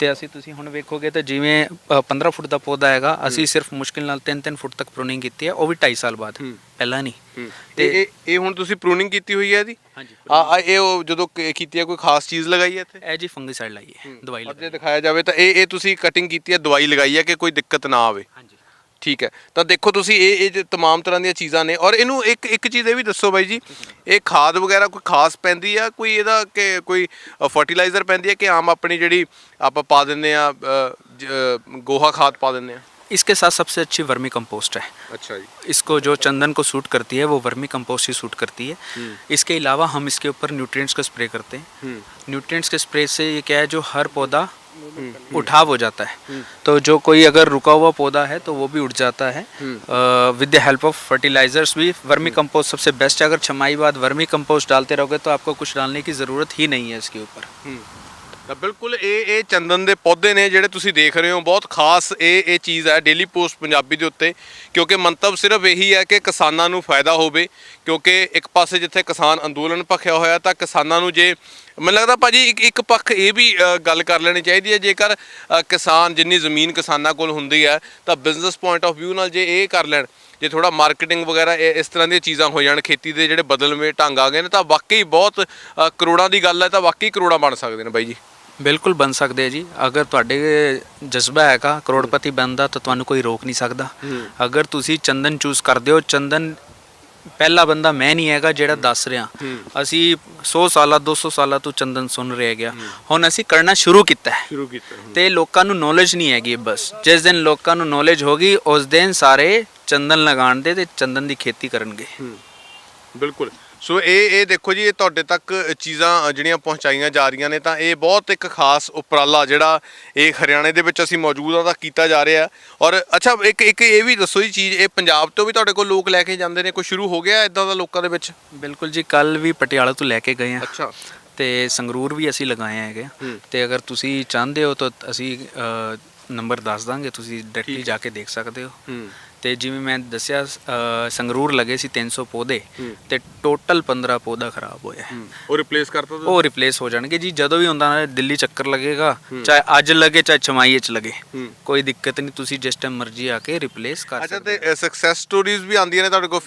ਤੇ ਅਸੀਂ ਤੁਸੀਂ ਹੁਣ ਵੇਖੋਗੇ ਤਾਂ ਜਿਵੇਂ 15 ਫੁੱਟ ਦਾ ਪੌਦਾ ਹੈਗਾ, ਅਸੀਂ ਸਿਰਫ ਮੁਸ਼ਕਿਲ ਨਾਲ 3-3 ਫੁੱਟ ਤੱਕ ਪ੍ਰੂਨਿੰਗ ਕੀਤੀ ਹੈ, ਉਹ ਵੀ 2.5 ਸਾਲ ਬਾਅਦ, ਪਹਿਲਾਂ ਨਹੀਂ। ਤੇ ਇਹ ਹੁਣ ਤੁਸੀਂ ਪ੍ਰੂਨਿੰਗ ਕੀਤੀ ਹੋਈ ਹੈ ਇਹਦੀ? ਹਾਂਜੀ। ਇਹ ਉਹ ਜਦੋਂ ਕੀਤੀ ਹੈ ਕੋਈ ਖਾਸ ਚੀਜ਼ ਲਗਾਈ ਹੈ ਇੱਥੇ? ਇਹ ਜੀ ਫੰਗੀਸਾਈਡ ਲਾਈ ਹੈ, ਦਵਾਈ ਲਗਾਈ। ਜੇ ਦਿਖਾਇਆ ਜਾਵੇ ਤਾਂ ਇਹ ਤੁਸੀਂ ਕਟਿੰਗ ਕੀਤੀ ਹੈ, ਦਵਾਈ ਲਗਾਈ ਹੈ ਕਿ ਕੋਈ ਦਿੱਕਤ ਨਾ ਆਵੇ? ਹਾਂਜੀ। ਠੀਕ ਹੈ, ਤਾਂ ਦੇਖੋ ਤੁਸੀਂ ਇਹ ਤਮਾਮ ਤਰ੍ਹਾਂ ਦੀਆਂ ਚੀਜ਼ਾਂ ਨੇ। ਔਰ ਇਹਨੂੰ ਇੱਕ ਚੀਜ਼ ਇਹ ਵੀ ਦੱਸੋ ਬਾਈ ਜੀ, ਇਹ ਖਾਦ ਵਗੈਰਾ ਕੋਈ ਖਾਸ ਪੈਂਦੀ ਆ ਕੋਈ ਇਹਦਾ, ਕਿ ਕੋਈ ਫਰਟੀਲਾਈਜ਼ਰ ਪੈਂਦੀ ਹੈ ਕਿ ਆਮ ਆਪਣੀ ਜਿਹੜੀ ਆਪਾਂ ਪਾ ਦਿੰਦੇ ਆ ਗੋਹਾ ਖਾਦ ਪਾ ਦਿੰਦੇ ਆ? इसके साथ सबसे अच्छी वर्मी कंपोस्ट है। अच्छा जी। इसको जो चंदन को सूट करती है वो वर्मी कंपोस्ट ही सूट करती है। इसके अलावा हम इसके ऊपर न्यूट्रिएंट्स का स्प्रे करते हैं। न्यूट्रिएंट्स के स्प्रे से ये क्या है, जो हर पौधा उठाव हो जाता है, तो जो कोई अगर रुका हुआ पौधा है तो वो भी उठ जाता है with the help of fertilizers भी। वर्मी कंपोस्ट सबसे बेस्ट है। अगर छमाही बाद वर्मी कंपोस्ट डालते रहोगे तो आपको कुछ डालने की ज़रूरत ही नहीं है इसके ऊपर। ਤਾਂ ਬਿਲਕੁਲ ਇਹ ਚੰਦਨ ਦੇ ਪੌਦੇ ਨੇ ਜਿਹੜੇ ਤੁਸੀਂ ਦੇਖ ਰਹੇ ਹੋ, ਬਹੁਤ ਖਾਸ ਇਹ ਚੀਜ਼ ਹੈ ਡੇਲੀ ਪੋਸਟ ਪੰਜਾਬੀ ਦੇ ਉੱਤੇ, ਕਿਉਂਕਿ ਮੰਤਵ ਸਿਰਫ ਇਹੀ ਹੈ ਕਿ ਕਿਸਾਨਾਂ ਨੂੰ ਫਾਇਦਾ ਹੋਵੇ। ਕਿਉਂਕਿ ਇੱਕ ਪਾਸੇ ਜਿੱਥੇ ਕਿਸਾਨ ਅੰਦੋਲਨ ਭਖਿਆ ਹੋਇਆ, ਤਾਂ ਕਿਸਾਨਾਂ ਨੂੰ ਜੇ ਮੈਨੂੰ ਲੱਗਦਾ ਭਾਜੀ ਇੱਕ ਪੱਖ ਇਹ ਵੀ ਗੱਲ ਕਰ ਲੈਣੀ ਚਾਹੀਦੀ ਹੈ, ਜੇਕਰ ਕਿਸਾਨ ਜਿੰਨੀ ਜ਼ਮੀਨ ਕਿਸਾਨਾਂ ਕੋਲ ਹੁੰਦੀ ਹੈ ਤਾਂ ਬਿਜ਼ਨਸ ਪੁਆਇੰਟ ਆਫ ਵਿਊ ਨਾਲ ਜੇ ਇਹ ਕਰ ਲੈਣ, ਜੇ ਥੋੜਾ ਮਾਰਕੀਟਿੰਗ ਵਗੈਰਾ ਇਸ ਤਰ੍ਹਾਂ ਦੀਆਂ ਚੀਜ਼ਾਂ ਹੋ ਜਾਣ, ਖੇਤੀ ਦੇ ਜਿਹੜੇ ਬਦਲਵੇਂ ਢੰਗ ਆ ਗਏ ਨੇ, ਤਾਂ ਵਾਕਈ ਬਹੁਤ ਕਰੋੜਾਂ ਦੀ ਗੱਲ ਹੈ, ਤਾਂ ਵਾਕਈ ਕਰੋੜਾਂ ਬਣ ਸਕਦੇ ਨੇ ਬਾਈ ਜੀ। ਬਿਲਕੁਲ ਬਣ ਸਕਦੇ ਆ ਜੀ। ਅਗਰ ਤੁਹਾਡੇ ਜਜ਼ਬਾ ਹੈਗਾ ਕਰੋੜਪਤੀ ਬਣਨ ਦਾ ਤਾਂ ਤੁਹਾਨੂੰ ਕੋਈ ਰੋਕ ਨਹੀਂ ਸਕਦਾ। ਅਗਰ ਤੁਸੀਂ ਚੰਦਨ ਚੂਜ਼ ਕਰਦੇ ਹੋ, ਚੰਦਨ ਪਹਿਲਾ ਬੰਦਾ ਮੈਂ ਨਹੀਂ ਹੈਗਾ ਜਿਹੜਾ ਦੱਸ ਰਿਹਾ, ਅਸੀਂ 100 ਸਾਲਾਂ 200 ਸਾਲਾਂ ਤੋਂ ਚੰਦਨ ਸੁਣ ਰਹੇ ਗਿਆ, ਹੁਣ ਅਸੀਂ ਕਰਨਾ ਸ਼ੁਰੂ ਕੀਤਾ ਹੈ। ਤੇ ਲੋਕਾਂ ਨੂੰ ਨੌਲੇਜ ਨਹੀਂ ਹੈਗੀ। ਬਸ ਜਿਸ ਦਿਨ ਲੋਕਾਂ ਨੂੰ ਨੌਲੇਜ ਹੋਗੀ ਉਸ ਦਿਨ ਸਾਰੇ ਚੰਦਨ ਲਗਾਉਣ ਦੇ ਤੇ ਚੰਦਨ ਦੀ ਖੇਤੀ ਕਰਨਗੇ। ਬਿਲਕੁਲ। ਸੋ ਇਹ ਦੇਖੋ ਜੀ, ਇਹ ਤੁਹਾਡੇ ਤੱਕ ਚੀਜ਼ਾਂ ਜਿਹੜੀਆਂ ਪਹੁੰਚਾਈਆਂ ਜਾ ਰਹੀਆਂ ਨੇ, ਤਾਂ ਇਹ ਬਹੁਤ ਇੱਕ ਖਾਸ ਉਪਰਾਲਾ ਜਿਹੜਾ ਇਹ ਹਰਿਆਣੇ ਦੇ ਵਿੱਚ ਅਸੀਂ ਮੌਜੂਦ ਆ ਤਾਂ ਕੀਤਾ ਜਾ ਰਿਹਾ। ਔਰ ਅੱਛਾ, ਇੱਕ ਇਹ ਵੀ ਦੱਸੋ ਜੀ ਚੀਜ਼, ਇਹ ਪੰਜਾਬ ਤੋਂ ਵੀ ਤੁਹਾਡੇ ਕੋਲ ਲੋਕ ਲੈ ਕੇ ਜਾਂਦੇ ਨੇ, ਕੋਈ ਸ਼ੁਰੂ ਹੋ ਗਿਆ ਇਦਾਂ ਦਾ ਲੋਕਾਂ ਦੇ ਵਿੱਚ? ਬਿਲਕੁਲ ਜੀ, ਕੱਲ ਵੀ ਪਟਿਆਲਾ ਤੋਂ ਲੈ ਕੇ ਗਏ ਆ ਅੱਛਾ। ਤੇ ਸੰਗਰੂਰ ਵੀ ਅਸੀਂ ਲਗਾਏ ਹੈਗੇ ਤੇ ਅਗਰ ਤੁਸੀਂ ਚਾਹੁੰਦੇ ਹੋ ਤਾਂ ਅਸੀਂ ਨੰਬਰ ਦੱਸ ਦਾਂਗੇ, ਤੁਸੀਂ ਡਾਇਰੈਕਟਲੀ ਜਾ ਕੇ ਦੇਖ ਸਕਦੇ ਹੋ। ਤੇ ਜਿਵੇਂ ਮੈਂ ਦੱਸਿਆ, ਸੰਗਰੂਰ ਲਗੇ ਸੀ 300 ਪੌਦੇ ਤੇ ਟੋਟਲ 15 ਪੌਦਾ ਖਰਾਬ ਹੋਇਆ। ਉਹ ਰਿਪਲੇਸ ਕਰਤਾ? ਉਹ ਰਿਪਲੇਸ ਹੋ ਜਾਣਗੇ ਜੀ, ਜਦੋਂ ਵੀ ਹੁੰਦਾ ਨਾ ਦਿੱਲੀ ਚੱਕਰ ਲੱਗੇਗਾ, ਚਾਹੇ ਅੱਜ ਲੱਗੇ ਚਾਹੇ ਛਮਾਈ 'ਚ ਲੱਗੇ, ਕੋਈ ਦਿੱਕਤ ਨਹੀਂ, ਤੁਸੀਂ ਜਿਸ ਟਾਈਮ ਮਰਜ਼ੀ ਆ ਕੇ ਰਿਪਲੇਸ ਕਰ ਅੱਛਾ, ਸਕਦੇ ਤੇ ਸਕਸੈਸ ਸਟੋਰੀਜ਼ ਵੀ ਆਉਂਦੀਆਂ ਨੇ ਤੁਹਾਡੇ ਕੋਲ?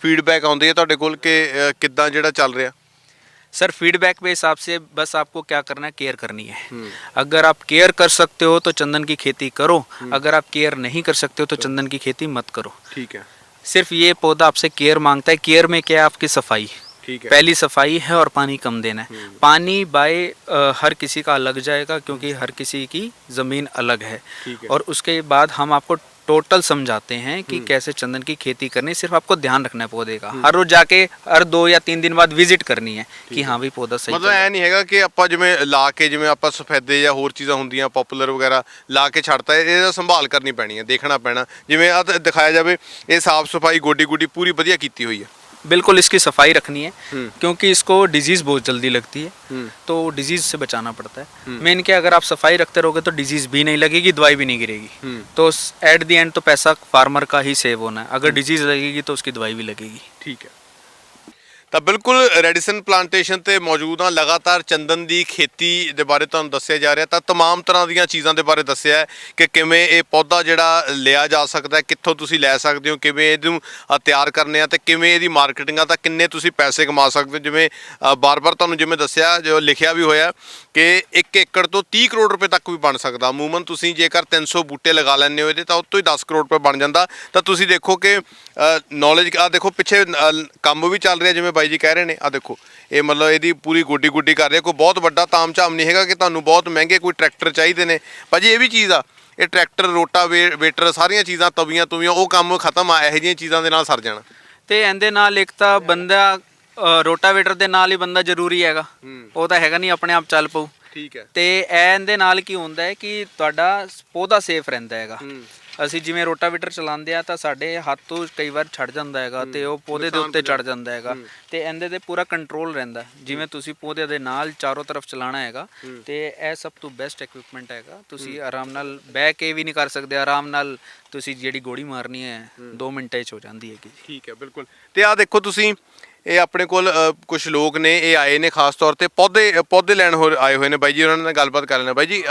ਫੀਡਬੈਕ ਆਉਂਦੀ ਹੈ ਤੁਹਾਡੇ ਕੋਲ ਕਿ ਕਿੱਦਾਂ ਜਿਹੜਾ ਚੱਲ ਰਿਹਾ? सर फीडबैक के हिसाब से बस आपको क्या करना है, केयर करनी है। अगर आप केयर कर सकते हो तो चंदन की खेती करो, अगर आप केयर नहीं कर सकते हो तो चंदन की खेती मत करो। ठीक है। सिर्फ ये पौधा आपसे केयर मांगता है। केयर में क्या है, आपकी सफाई। ठीक है। पहली सफाई है और पानी कम देना है। पानी बाय हर किसी का अलग जाएगा, क्योंकि हर किसी की ज़मीन अलग है। और उसके बाद हम आपको टोटल समझाते हैं कि कैसे चंदन की खेती करनी। सिर्फ आपको ध्यान रखना है पौधे का, हर रोज जाके हर 2 या 3 दिन बाद विजिट करनी है कि हाँ भी पौधा सही। ਮਤਲਬ ਐ ਨਹੀਂ ਹੈਗਾ ਕਿ ਆਪਾਂ ਜਿਵੇਂ ਲਾ ਕੇ, ਜਿਵੇਂ ਆਪਾਂ ਸਫੈਦੇ ਜਾਂ ਹੋਰ ਚੀਜ਼ਾਂ ਹੁੰਦੀਆਂ ਪਪੂਲਰ ਵਗੈਰਾ ਲਾ ਕੇ ਛੱਡਤਾ, ਇਹਦਾ ਸੰਭਾਲ ਕਰਨੀ ਪੈਣੀ ਹੈ, ਦੇਖਣਾ ਪੈਣਾ। ਜਿਵੇਂ ਆ ਦਿਖਾਇਆ ਜਾਵੇ, ਇਹ ਸਾਫ ਸਫਾਈ ਗੋਡੀ ਪੂਰੀ ਵਧੀਆ ਕੀਤੀ ਹੋਈ ਹੈ। बिल्कुल इसकी सफाई रखनी है, क्योंकि इसको डिजीज़ बहुत जल्दी लगती है, तो डिजीज़ से बचाना पड़ता है। मेन क्या, अगर आप सफाई रखते रहोगे तो डिजीज़ भी नहीं लगेगी, दवाई भी नहीं गिरेगी, तो एट दी एंड तो पैसा फार्मर का ही सेव होना है। अगर डिजीज़ लगेगी तो उसकी दवाई भी लगेगी। ठीक है। ਤਾਂ ਬਿਲਕੁਲ ਰੈਡੀਸਨ ਪਲਾਂਟੇਸ਼ਨ ਤੇ ਮੌਜੂਦ ਹਾਂ। ਲਗਾਤਾਰ ਚੰਦਨ ਦੀ ਖੇਤੀ ਦੇ ਬਾਰੇ ਤੁਹਾਨੂੰ ਦੱਸਿਆ ਜਾ ਰਿਹਾ, ਤਾਂ तमाम ਤਰ੍ਹਾਂ ਦੀਆਂ ਚੀਜ਼ਾਂ ਦੇ ਬਾਰੇ ਦੱਸਿਆ ਹੈ ਕਿ ਕਿਵੇਂ ਇਹ ਪੌਦਾ ਜਿਹੜਾ ਲਿਆ ਜਾ ਸਕਦਾ ਹੈ, ਕਿੱਥੋਂ ਤੁਸੀਂ ਲੈ ਸਕਦੇ ਹੋ, ਕਿਵੇਂ ਇਹਨੂੰ ਤਿਆਰ ਕਰਨੇ ਆ ਤੇ ਕਿਵੇਂ ਇਹਦੀ ਮਾਰਕੀਟਿੰਗ ਆ, ਤਾਂ ਕਿੰਨੇ ਤੁਸੀਂ ਪੈਸੇ ਕਮਾ ਸਕਦੇ ਹੋ। ਜਿਵੇਂ ਬਾਰ-ਬਾਰ ਤੁਹਾਨੂੰ ਜਿਵੇਂ ਦੱਸਿਆ, ਜੋ ਲਿਖਿਆ ਵੀ ਹੋਇਆ ਕਿ 1 ਏਕੜ ਤੋਂ 30 ਕਰੋੜ ਰੁਪਏ ਤੱਕ ਵੀ ਬਣ ਸਕਦਾ। ਅਮੂਮਨ ਤੁਸੀਂ ਜੇਕਰ 300 ਬੂਟੇ ਲਗਾ ਲੈਂਦੇ ਹੋ ਇਹਦੇ, ਤਾਂ ਉਹ ਤੋਂ ਹੀ 10 ਕਰੋੜ ਰੁਪਏ ਬਣ ਜਾਂਦਾ। ਤਾਂ ਤੁਸੀਂ ਦੇਖੋ ਕਿ ਨੌਲੇਜ ਆ ਦੇਖੋ, ਪਿੱਛੇ ਕੰਮ ਵੀ ਚੱਲ ਰਿਹਾ, ਜਿਵੇਂ ਬਾਈ ਜੀ ਕਹਿ ਰਹੇ ਨੇ। ਆ ਦੇਖੋ, ਇਹ ਮਤਲਬ ਇਹਦੀ ਪੂਰੀ ਗੋਡੀ ਕਰ ਰਿਹਾ। ਕੋਈ ਬਹੁਤ ਵੱਡਾ ਤਾਮ-ਝਾਮ ਨਹੀਂ ਹੈਗਾ ਕਿ ਤੁਹਾਨੂੰ ਬਹੁਤ ਮਹਿੰਗੇ ਕੋਈ ਟਰੈਕਟਰ ਚਾਹੀਦੇ ਨੇ। ਭਾਜੀ ਇਹ ਵੀ ਚੀਜ਼ ਆ, ਇਹ ਟਰੈਕਟਰ, ਰੋਟਾਵੇਟਰ, ਸਾਰੀਆਂ ਚੀਜ਼ਾਂ, ਤਵੀਆਂ ਉਹ ਕੰਮ ਖਤਮ ਆ, ਇਹੋ ਜਿਹੀਆਂ ਚੀਜ਼ਾਂ ਦੇ ਨਾਲ ਸਰ ਜਾਣਾ। ਤੇ ਇਹਦੇ ਨਾਲ ਇੱਕ ਤਾਂ ਬੰਦਾ ਰੋਟਾਵੇਟਰ ਦੇ ਨਾਲ ਹੀ ਬੰਦਾ ਜ਼ਰੂਰੀ ਹੈਗਾ, ਉਹ ਤਾਂ ਹੈਗਾ ਨਹੀਂ, ਆਪਣੇ ਆਪ ਚੱਲ ਪਊ। ਠੀਕ ਹੈ। ਤੇ ਇਹਦੇ ਨਾਲ ਕੀ ਹੁੰਦਾ ਹੈ ਕਿ ਤੁਹਾਡਾ ਪੌਦਾ ਸੇਫ ਰਹਿੰਦਾ ਹੈਗਾ। ਅਸੀਂ ਜਿਵੇਂ ਰੋਟਾਵੇਟਰ ਚਲਾਉਂਦੇ ਆ ਤਾਂ ਸਾਡੇ ਹੱਥ ਤੋਂ ਕਈ ਵਾਰ ਛੱਡ ਜਾਂਦਾ ਹੈਗਾ ਤੇ ਉਹ ਪੌਦੇ ਦੇ ਉੱਤੇ ਚੜ ਜਾਂਦਾ ਹੈਗਾ, ਤੇ ਇਹਦੇ ਤੇ ਪੂਰਾ ਕੰਟਰੋਲ ਰਹਿੰਦਾ। ਜਿਵੇਂ ਤੁਸੀਂ ਪੌਦੇ ਦੇ ਨਾਲ ਚਾਰੋਂ ਤਰਫ ਚਲਾਣਾ ਹੈਗਾ, ਤੇ ਇਹ ਸਭ ਤੋਂ ਬੈਸਟ ਇਕਵਿਪਮੈਂਟ ਹੈਗਾ। ਤੁਸੀਂ ਆਰਾਮ ਨਾਲ ਬਹਿ ਕੇ ਵੀ ਨਹੀਂ ਕਰ ਸਕਦੇ, ਆਰਾਮ ਨਾਲ ਤੁਸੀਂ ਜਿਹੜੀ ਗੋਲੀ ਮਾਰਨੀ ਹੈ 2 ਮਿੰਟਾਂ 'ਚ ਹੋ ਜਾਂਦੀ ਹੈਗੀ। ਠੀਕ ਹੈ, ਬਿਲਕੁਲ। ਤੇ ਆ ਦੇਖੋ ਤੁਸੀਂ, ਇਹ ਆਪਣੇ ਕੋਲ ਕੁਝ ਲੋਕ ਨੇ, ਇਹ ਆਏ ਨੇ ਖਾਸ ਤੌਰ ਤੇ ਪੌਦੇ ਲੈਣ ਆਏ ਹੋਏ ਨੇ। ਬਾਈ ਜੀ ਉਹਨਾਂ ਨਾਲ ਗੱਲਬਾਤ ਕਰ ਲੈਣਾ। ਬਾਈ ਜੀ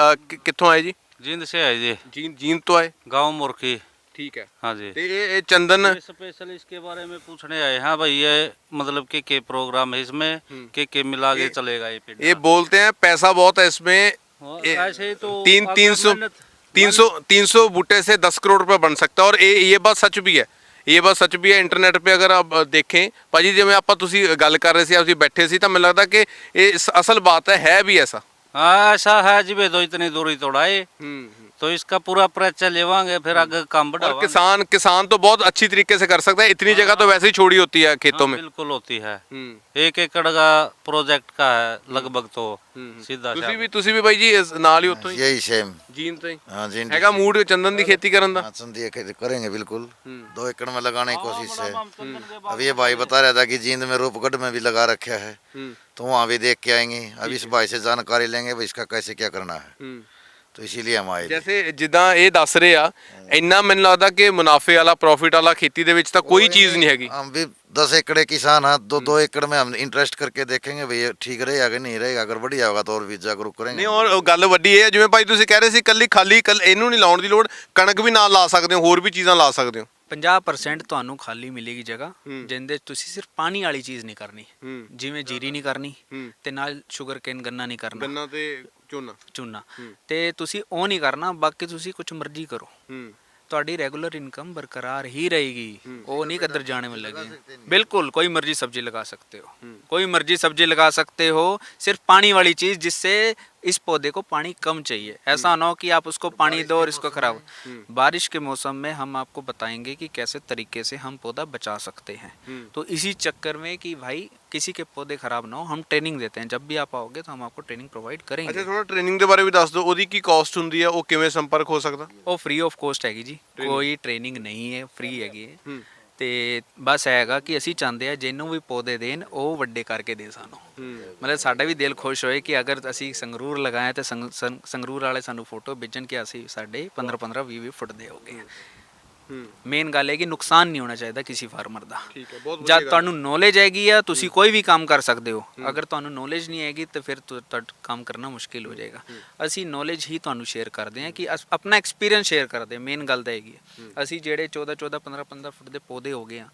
ਕਿੱਥੋਂ ਆਏ ਜੀ? जींद से आए जी। जींद तो आए, गांव मुरखी। ठीक है। हाँ जी। ये चंदन स्पेशल इसके बारे में पूछने आए। हाँ भाई, ये मतलब के प्रोग्राम है इसमें, के मिला के चलेगा ये पेड़? ये बोलते हैं पैसा बहुत है इसमें, ऐसे ही तो 300 बूटे से 10 करोड़ रुपए बन सकता है। और ये बात सच भी है, ये बात सच भी है। इंटरनेट पे अगर आप देखें भाजी, जिवें आप तुसी गल कर रहे सी, आप बैठे सी, तो मैंने लगता कि ये असल बात है भी ऐसा। हाँ ऐसा है जी, तो इतनी दूरी तोड़ाए तो इसका पूरा परिचय लेवांगे, फिर आगे काम बढ़ावांगे। किसान तो बहुत अच्छी तरीके से कर सकता है। इतनी जगह तो वैसे ही छोड़ी होती है खेतों में। बिल्कुल होती है। 1 एकड़ का प्रोजेक्ट का है लगभग, तो सीधा ਤੁਸੀਂ ਵੀ ਬਾਈ ਜੀ ਨਾਲ ਹੀ ਉੱਥੋਂ ਹੀ? यही सेम ਜੀਨ ਤੋਂ ਹੀ? हाँ जी। ਹੈਗਾ ਮੂਡ ਚੰਦਨ ਦੀ खेती ਕਰਨ ਦਾ? चंदन की खेती करेंगे बिल्कुल। 2 एकड़ में लगाने की कोशिश है। अब ये भाई बता रहा था कि जींद में रूपगढ़ में भी लगा रखा है, तो वहाँ भी देख के आएंगे। अब इस भाई से जानकारी लेंगे भाई इसका कैसे क्या करना है, तो इसीलिए हम आए। जैसे जिदा ये दस रहे आ, इन्ना मैंने लगता कि मुनाफे वाला, प्रॉफिट वाला खेती दे विच तां कोई चीज़ नहीं हैगी। हम भी 10 एकड़ किसान हैं, 2 एकड़ में हम इंटरेस्ट करके देखेंगे भाई ये ठीक रहेगा कि नहीं रहेगा। अगर बढ़िया होगा तो और भी जागरूक करेंगे। नहीं, और गल वड्डी है, जिवें भाई तुसीं कह रहे सी कल्ली खाली ਇਹਨੂੰ ਨਹੀਂ ਲਾਉਣ ਦੀ ਲੋੜ, ਕਣਕ ਵੀ ਨਾਲ ਲਾ ਸਕਦੇ ਹੋ, ਹੋਰ ਵੀ ਚੀਜ਼ਾਂ ਲਾ ਸਕਦੇ ਹੋ। 50% ਤੁਹਾਨੂੰ ਖਾਲੀ ਮਿਲੇਗੀ ਜਗ੍ਹਾ, ਜਿੰਦੇ ਤੁਸੀਂ ਸਿਰਫ ਪਾਣੀ ਵਾਲੀ ਚੀਜ਼ ਨਹੀਂ ਕਰਨੀ, ਜਿਵੇਂ ਜੀਰੀ ਨਹੀਂ ਕਰਨੀ ਤੇ ਨਾਲ ਸ਼ੂਗਰ ਕੇਨ ਗੰਨਾ ਨਹੀਂ ਕਰਨਾ, ਗੰਨਾ ਤੇ ਝੋਨਾ ਤੇ ਤੁਸੀਂ ਉਹ ਨਹੀਂ ਕਰਨਾ। ਬਾਕੀ ਤੁਸੀਂ ਕੁਝ ਮਰਜ਼ੀ ਕਰੋ, ਤੁਹਾਡੀ ਰੈਗੂਲਰ ਇਨਕਮ ਬਰਕਰਾਰ ਹੀ ਰਹੇਗੀ, ਉਹ ਨਹੀਂ ਕਿੱਧਰ ਜਾਣੇ ਮਿਲੇਗੀ। ਬਿਲकुल कोई मर्जी सब्जी लगा सकते हो, कोई मर्जी सब्जी लगा सकते हो, सिर्फ पानी वाली चीज़ जिससे इस पौधे को पानी कम चाहिए। ऐसा ना हो कि आप उसको पानी दो और इसको खराब। बारिश के मौसम में हम आपको बताएंगे कि कैसे तरीके से हम पौधा बचा सकते हैं। तो इसी चक्कर में कि भाई किसी के पौधे खराब ना हो, हम ट्रेनिंग देते हैं। जब भी आप आओगे तो हम आपको ट्रेनिंग प्रोवाइड ਅੱਛਾ, करेंगे। ਥੋੜਾ ਟ੍ਰੇਨਿੰਗ ਦੇ ਬਾਰੇ ਵੀ ਦੱਸ ਦਿਓ, ਉਹਦੀ ਕੀ ਕਾਸਟ ਹੁੰਦੀ ਹੈ, ਉਹ ਕਿਵੇਂ ਸੰਪਰਕ ਹੋ ਸਕਦਾ? ਉਹ ਫ੍ਰੀ ਆਫ ਕੋਸਟ ਹੈਗੀ ਜੀ, ਕੋਈ ਟ੍ਰੇਨਿੰਗ ਨਹੀਂ ਹੈ, ਫ੍ਰੀ ਹੈਗੀ ਹੈ। ਤੇ ਬਸ ਹੈਗਾ ਕਿ ਅਸੀਂ ਚਾਹੁੰਦੇ ਆ ਜਿਹਨੂੰ ਵੀ ਪੌਦੇ ਦੇਣ ਉਹ ਵੱਡੇ ਕਰਕੇ ਦੇ ਸਾਨੂੰ। ਮਤਲਬ ਸਾਡਾ ਵੀ ਦਿਲ ਖੁਸ਼ ਹੋਏ ਕਿ ਅਗਰ ਅਸੀਂ ਸੰਗਰੂਰ ਲਗਾਏ ਤੇ ਸੰਗਰੂਰ ਵਾਲੇ ਸਾਨੂੰ ਫੋਟੋ ਭੇਜਣ ਕਿ ਅਸੀਂ ਸਾਡੇ 15-15 20 ਫੁੱਟ ਦੇ ਹੋ ਗਏ। ਮੇਨ ਗੱਲ ਹੈ ਕਿ ਨੁਕਸਾਨ ਨਹੀਂ ਹੋਣਾ ਚਾਹੀਦਾ ਕਿਸੇ ਫਾਰਮਰ ਦਾ। ਠੀਕ ਹੈ, ਬਹੁਤ ਜਦ ਤੁਹਾਨੂੰ ਨੌਲੇਜ ਹੈਗੀ ਆ ਤੁਸੀਂ ਕੋਈ ਵੀ ਕੰਮ ਕਰ ਸਕਦੇ ਹੋ। ਅਗਰ ਤੁਹਾਨੂੰ ਨੌਲੇਜ ਨਹੀਂ ਹੈਗੀ ਤਾਂ ਫਿਰ ਤੁਹਾਡਾ ਕੰਮ ਕਰਨਾ ਮੁਸ਼ਕਿਲ ਹੋ ਜਾਏਗਾ। ਅਸੀਂ ਨੌਲੇਜ ਹੀ ਤੁਹਾਨੂੰ ਸ਼ੇਅਰ ਕਰਦੇ ਹਾਂ ਕਿ ਆਪਣਾ ਐਕਸਪੀਰੀਅੰਸ ਸ਼ੇਅਰ ਕਰਦੇ ਹਾਂ। ਮੇਨ ਗੱਲ ਤਾਂ ਹੈਗੀ ਹੈ ਅਸੀਂ ਜਿਹੜੇ 14-14 15-15 ਫੁੱਟ ਦੇ ਪੌਦੇ ਹੋ ਗਏ ਆ,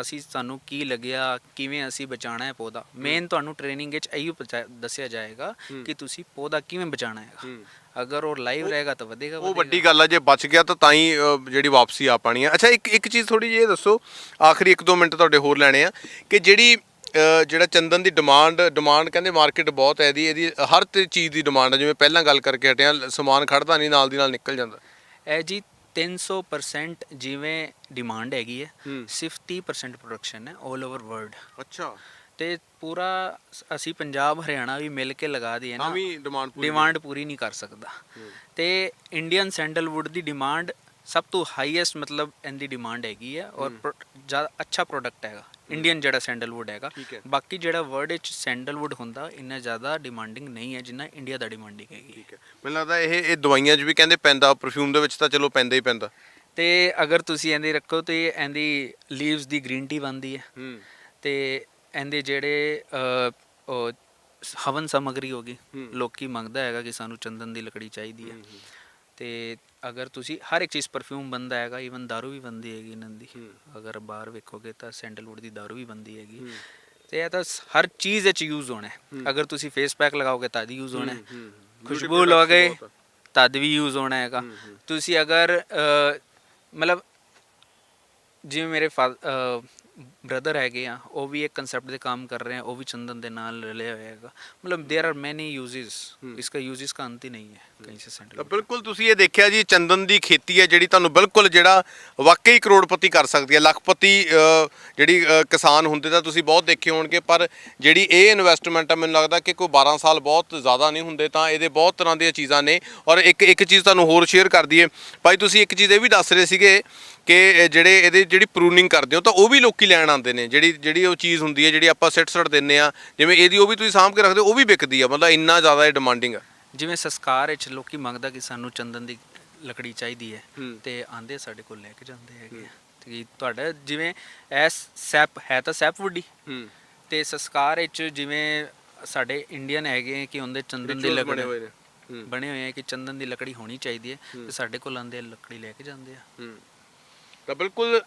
ਅਸੀਂ ਸਾਨੂੰ ਕੀ ਲੱਗਿਆ, ਕਿਵੇਂ ਅਸੀਂ ਬਚਾਉਣਾ ਹੈ ਪੌਦਾ। ਮੇਨ ਤੁਹਾਨੂੰ ਟ੍ਰੇਨਿੰਗ ਵਿੱਚ ਇਹੀ ਦੱਸਿਆ ਜਾਏਗਾ ਕਿ ਤੁਸੀਂ ਪੌਦਾ ਕਿਵੇਂ ਬਚਾਉਣਾ ਹੈਗਾ। ਅਗਰ ਉਹ ਲਾਈਵ ਰਹੇਗਾ ਤਾਂ ਵਧੇਗਾ। ਉਹ ਵੱਡੀ ਗੱਲ ਆ, ਜੇ ਬਚ ਗਿਆ ਤਾਂ ਹੀ ਜਿਹੜੀ ਵਾਪਸੀ ਆ ਪਾਣੀ ਆ। ਅੱਛਾ, ਇੱਕ ਚੀਜ਼ ਥੋੜੀ ਜਿਹੀ ਇਹ ਦੱਸੋ, ਆਖਰੀ 1-2 ਮਿੰਟ ਤੁਹਾਡੇ ਹੋਰ ਲੈਣੇ ਆ, ਕਿ ਜਿਹੜਾ ਚੰਦਨ ਦੀ ਡਿਮਾਂਡ ਕਹਿੰਦੇ ਮਾਰਕੀਟ ਬਹੁਤ ਹੈ ਇਹਦੀ ਹਰ ਚੀਜ਼ ਦੀ ਡਿਮਾਂਡ ਆ। ਜਿਵੇਂ ਪਹਿਲਾਂ ਗੱਲ ਕਰਕੇ ਹਟਿਆ, ਸਮਾਨ ਖੜਦਾ ਨਹੀਂ, ਨਾਲ ਦੀ ਨਾਲ ਨਿਕਲ ਜਾਂਦਾ। ਇਹ ਜੀ 300% ਜਿਵੇਂ ਡਿਮਾਂਡ ਹੈਗੀ ਹੈ, ਸਿਰਫ 30% ਪ੍ਰੋਡਕਸ਼ਨ ਹੈ ਆਲ ਓਵਰ ਵਰਲਡ। ਅੱਛਾ, ਤੇ ਪੂਰਾ ਅਸੀਂ ਪੰਜਾਬ ਹਰਿਆਣਾ ਵੀ ਮਿਲ ਕੇ ਲਗਾ ਦਈਏ ਨਾ, ਵੀ ਡਿਮਾਂਡ ਪੂਰੀ ਨਹੀਂ ਕਰ ਸਕਦਾ। ਤੇ ਇੰਡੀਅਨ ਸੈਂਡਲਵੁੱਡ ਦੀ ਡਿਮਾਂਡ ਸਭ ਤੋਂ ਹਾਈਐਸਟ, ਮਤਲਬ ਇਹਦੀ ਡਿਮਾਂਡ ਹੈਗੀ ਹੈ ਔਰ ਜ਼ਿਆਦਾ ਅੱਛਾ ਪ੍ਰੋਡਕਟ ਹੈਗਾ ਇੰਡੀਅਨ ਜਿਹੜਾ ਸੈਂਡਲਵੁੱਡ ਹੈਗਾ। ਬਾਕੀ ਜਿਹੜਾ ਵਰਲਡ ਵਿੱਚ ਸੈਂਡਲਵੁੱਡ ਹੁੰਦਾ ਇੰਨਾ ਜ਼ਿਆਦਾ ਡਿਮਾਂਡਿੰਗ ਨਹੀਂ ਹੈ ਜਿੰਨਾ ਇੰਡੀਆ ਦਾ ਡਿਮਾਂਡਿੰਗ ਹੈਗੀ। ਠੀਕ ਹੈ, ਮੈਨੂੰ ਲੱਗਦਾ ਇਹ ਦਵਾਈਆਂ 'ਚ ਵੀ ਕਹਿੰਦੇ ਪੈਂਦਾ, ਪਰਫਿਊਮ ਦੇ ਵਿੱਚ ਤਾਂ ਚਲੋ ਪੈਂਦਾ ਹੀ ਪੈਂਦਾ। ਤੇ ਅਗਰ ਤੁਸੀਂ ਇਹਦੀ ਰੱਖੋ ਤੇ ਇਹਦੀ ਲੀਵਸ ਦੀ ਗ੍ਰੀਨ ਟੀ ਬਣਦੀ ਹੈ। ਤੇ ਇਹਦੇ ਜਿਹੜੇ ਹਵਨ ਸਮੱਗਰੀ ਹੋ ਗਈ, ਲੋਕੀ ਮੰਗਦਾ ਹੈਗਾ ਕਿ ਸਾਨੂੰ ਚੰਦਨ ਦੀ ਲੱਕੜੀ ਚਾਹੀਦੀ ਹੈ। ਤੇ ਅਗਰ ਤੁਸੀਂ ਹਰ ਇੱਕ ਚੀਜ਼, ਪਰਫਿਊਮ ਬਣਦਾ ਹੈਗਾ, ਈਵਨ ਦਾਰੂ ਵੀ ਬਣਦੀ ਹੈਗੀ ਇਹਨਾਂ ਦੀ। ਅਗਰ ਬਾਹਰ ਵੇਖੋਗੇ ਤਾਂ ਸੈਂਡਲਵੁੱਡ ਦੀ ਦਾਰੂ ਵੀ ਬਣਦੀ ਹੈਗੀ। ਤੇ ਇਹ ਤਾਂ ਹਰ ਚੀਜ਼ ਵਿੱਚ ਯੂਜ਼ ਹੋਣਾ ਹੈ। ਅਗਰ ਤੁਸੀਂ ਫੇਸ ਪੈਕ ਲਗਾਓਗੇ ਤਦ ਯੂਜ਼ ਹੋਣਾ ਹੈ, ਖੁਸ਼ਬੂ ਲਗਾਓਗੇ ਤਦ ਵੀ ਯੂਜ਼ ਹੋਣਾ ਹੈਗਾ। ਤੁਸੀਂ ਅਗਰ ਮਤਲਬ ਜਿਵੇਂ ਮੇਰੇ ਬ੍ਰਦਰ ਹੈਗੇ ਆ, ਉਹ ਵੀ ਇੱਕ ਕਨਸੈਪਟ ਦੇ ਕੰਮ ਕਰ ਰਹੇ ਆ, ਉਹ ਵੀ ਚੰਦਨ ਦੇ ਨਾਲ ਰਲੇ ਹੋਏ ਹੈਗਾ। ਮਤਲਬ देयर आर मैनी यूजेस, इसका यूजेस का अंत ही नहीं है कहीं से सैंडल। ਤਾਂ ਬਿਲਕੁਲ ਤੁਸੀਂ ਇਹ ਦੇਖਿਆ ਜੀ, ਚੰਦਨ ਦੀ ਖੇਤੀ ਹੈ ਜਿਹੜੀ ਤੁਹਾਨੂੰ ਬਿਲਕੁਲ ਜਿਹੜਾ ਵਾਕਈ ਕਰੋੜਪਤੀ ਕਰ ਸਕਦੀ ਹੈ, ਲੱਖਪਤੀ ਜਿਹੜੀ ਕਿਸਾਨ ਹੁੰਦੇ ਤਾਂ ਤੁਸੀਂ ਬਹੁਤ ਦੇਖੇ ਹੋਣਗੇ। ਪਰ ਜਿਹੜੀ ਇਹ ਇਨਵੈਸਟਮੈਂਟ ਹੈ, ਮੈਨੂੰ ਲੱਗਦਾ ਕਿ ਕੋਈ 12 ਸਾਲ ਬਹੁਤ ਜ਼ਿਆਦਾ ਨਹੀਂ ਹੁੰਦੇ, ਤਾਂ ਇਹਦੇ ਬਹੁਤ ਤਰ੍ਹਾਂ ਦੀਆਂ ਚੀਜ਼ਾਂ ਨੇ। ਔਰ ਇੱਕ ਚੀਜ਼ ਤੁਹਾਨੂੰ ਹੋਰ ਸ਼ੇਅਰ ਕਰ ਦਈਏ ਭਾਈ, ਤੁਸੀਂ ਇੱਕ ਚੀਜ਼ ਇਹ ਵੀ ਦੱਸ ਰਹੇ ਸੀਗੇ ਕਿ ਜਿਹੜੀ ਪ੍ਰੂਨਿੰਗ ਕਰਦੇ ਹੋ ਤਾਂ ਉਹ ਵੀ ਲੋਕੀ ਲੈਣ ਆਉਂਦੇ ਨੇ। ਜਿਹੜੀ ਉਹ ਚੀਜ਼ ਹੁੰਦੀ ਹੈ ਜਿਹੜੀ ਆਪਾਂ ਸਿੱਟ ਦਿੰਦੇ ਆ, ਜਿਵੇਂ ਇਹਦੀ ਉਹ ਵੀ ਤੁਸੀਂ ਸਾਂਭ ਕੇ ਰੱਖਦੇ ਹੋ, ਉਹ ਵੀ ਵਿਕਦੀ ਆ। ਮਤਲਬ ਇੰਨਾ ਜ਼ਿਆਦਾ ਇਹ ਡਿਮਾਂਡਿੰਗ ਆ। ਜਿਵੇਂ ਸੰਸਕਾਰ ਵਿੱਚ ਲੋਕੀ ਮੰਗਦਾ ਕਿ ਸਾਨੂੰ ਚੰਦਨ ਦੀ ਲੱਕੜੀ ਚਾਹੀਦੀ ਹੈ, ਤੇ ਆਂਦੇ ਸਾਡੇ ਕੋਲ ਲੈ ਕੇ ਜਾਂਦੇ ਹੈਗੇ। ਤੇ ਤੁਹਾਡਾ ਜਿਵੇਂ ਸੈਪ ਹੈ ਤਾਂ ਸੈਪ ਵੁੱਡੀ, ਤੇ ਸੰਸਕਾਰ ਵਿੱਚ ਜਿਵੇਂ ਸਾਡੇ ਇੰਡੀਅਨ ਹੈਗੇ ਕਿ ਉਹਦੇ ਚੰਦਨ ਦੀ ਲੱਕੜੀ ਬਣੇ ਹੋਏ ਆ ਕਿ ਚੰਦਨ ਦੀ ਲੱਕੜੀ ਹੋਣੀ ਚਾਹੀਦੀ ਹੈ, ਤੇ ਸਾਡੇ ਕੋਲ ਆਂਦੇ ਲੱਕੜੀ ਲੈ ਕੇ ਜਾਂਦੇ ਆ। ਤਾਂ ਬਿਲਕੁਲ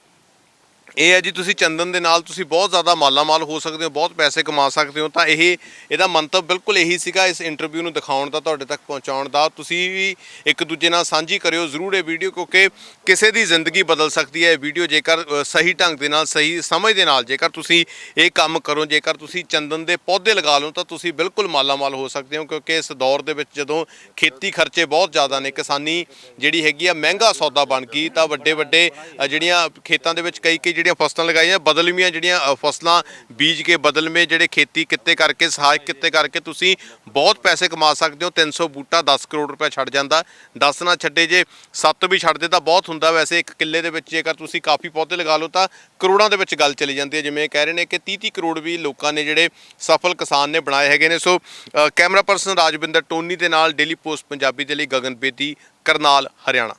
ਇਹ ਹੈ ਜੀ, ਤੁਸੀਂ ਚੰਦਨ ਦੇ ਨਾਲ ਤੁਸੀਂ ਬਹੁਤ ਜ਼ਿਆਦਾ ਮਾਲਾਮਾਲ ਹੋ ਸਕਦੇ ਹੋ, ਬਹੁਤ ਪੈਸੇ ਕਮਾ ਸਕਦੇ ਹੋ। ਤਾਂ ਇਹਦਾ ਮੰਤਵ ਬਿਲਕੁਲ ਇਹੀ ਸੀਗਾ, ਇਸ ਇੰਟਰਵਿਊ ਨੂੰ ਦਿਖਾਉਣ ਦਾ, ਤੁਹਾਡੇ ਤੱਕ ਪਹੁੰਚਾਉਣ ਦਾ। ਤੁਸੀਂ ਵੀ ਇੱਕ ਦੂਜੇ ਨਾਲ ਸਾਂਝੀ ਕਰਿਓ ਜ਼ਰੂਰ ਇਹ ਵੀਡੀਓ, ਕਿਉਂਕਿ ਕਿਸੇ ਦੀ ਜ਼ਿੰਦਗੀ ਬਦਲ ਸਕਦੀ ਹੈ ਇਹ ਵੀਡੀਓ ਜੇਕਰ ਸਹੀ ਢੰਗ ਦੇ ਨਾਲ, ਸਹੀ ਸਮਝ ਦੇ ਨਾਲ ਜੇਕਰ ਤੁਸੀਂ ਇਹ ਕੰਮ ਕਰੋ। ਜੇਕਰ ਤੁਸੀਂ ਚੰਦਨ ਦੇ ਪੌਦੇ ਲਗਾ ਲਓ ਤਾਂ ਤੁਸੀਂ ਬਿਲਕੁਲ ਮਾਲਾਮਾਲ ਹੋ ਸਕਦੇ ਹੋ, ਕਿਉਂਕਿ ਇਸ ਦੌਰ ਦੇ ਵਿੱਚ ਜਦੋਂ ਖੇਤੀ ਖਰਚੇ ਬਹੁਤ ਜ਼ਿਆਦਾ ਨੇ, ਕਿਸਾਨੀ ਜਿਹੜੀ ਹੈਗੀ ਆ ਮਹਿੰਗਾ ਸੌਦਾ ਬਣ ਗਈ, ਤਾਂ ਵੱਡੇ ਜਿਹੜੀਆਂ ਖੇਤਾਂ ਦੇ ਵਿੱਚ ਕਈ ਜਿਹੜੀਆਂ ਫਸਲਾਂ ਲਗਾਈਆਂ, ਬਦਲਵੀਆਂ ਜਿਹੜੀਆਂ ਫਸਲਾਂ ਬੀਜ ਕੇ, ਬਦਲਵੇਂ ਜਿਹੜੇ ਖੇਤੀ ਕਿੱਤੇ ਕਰਕੇ, ਸਹਾਇਕ ਕਿੱਤੇ ਕਰਕੇ ਤੁਸੀਂ ਬਹੁਤ ਪੈਸੇ ਕਮਾ ਸਕਦੇ ਹੋ। 300 ਬੂਟਾ 10 ਕਰੋੜ ਰੁਪਏ ਛੱਡ ਜਾਂਦਾ। 10 ਨਾ ਛੱਡੇ, ਜੇ 7 ਵੀ ਛੱਡਦੇ ਤਾਂ ਬਹੁਤ ਹੁੰਦਾ। ਵੈਸੇ ਇੱਕ ਕਿੱਲੇ ਦੇ ਵਿੱਚ ਜੇਕਰ ਤੁਸੀਂ ਕਾਫੀ ਪੌਦੇ ਲਗਾ ਲਓ ਤਾਂ ਕਰੋੜਾਂ ਦੇ ਵਿੱਚ ਗੱਲ ਚਲੀ ਜਾਂਦੀ ਹੈ। ਜਿਵੇਂ ਕਹਿ ਰਹੇ ਨੇ ਕਿ 30 ਕਰੋੜ ਵੀ ਲੋਕਾਂ ਨੇ ਜਿਹੜੇ ਸਫਲ ਕਿਸਾਨ ਨੇ ਬਣਾਏ ਹੈਗੇ ਨੇ। So camera person Rajwinder Tony ਦੇ ਨਾਲ ਡੇਲੀ ਪੋਸਟ ਪੰਜਾਬੀ ਦੇ ਲਈ ਗਗਨ ਬੇਦੀ, ਕਰਨਾਲ, ਹਰਿਆਣਾ।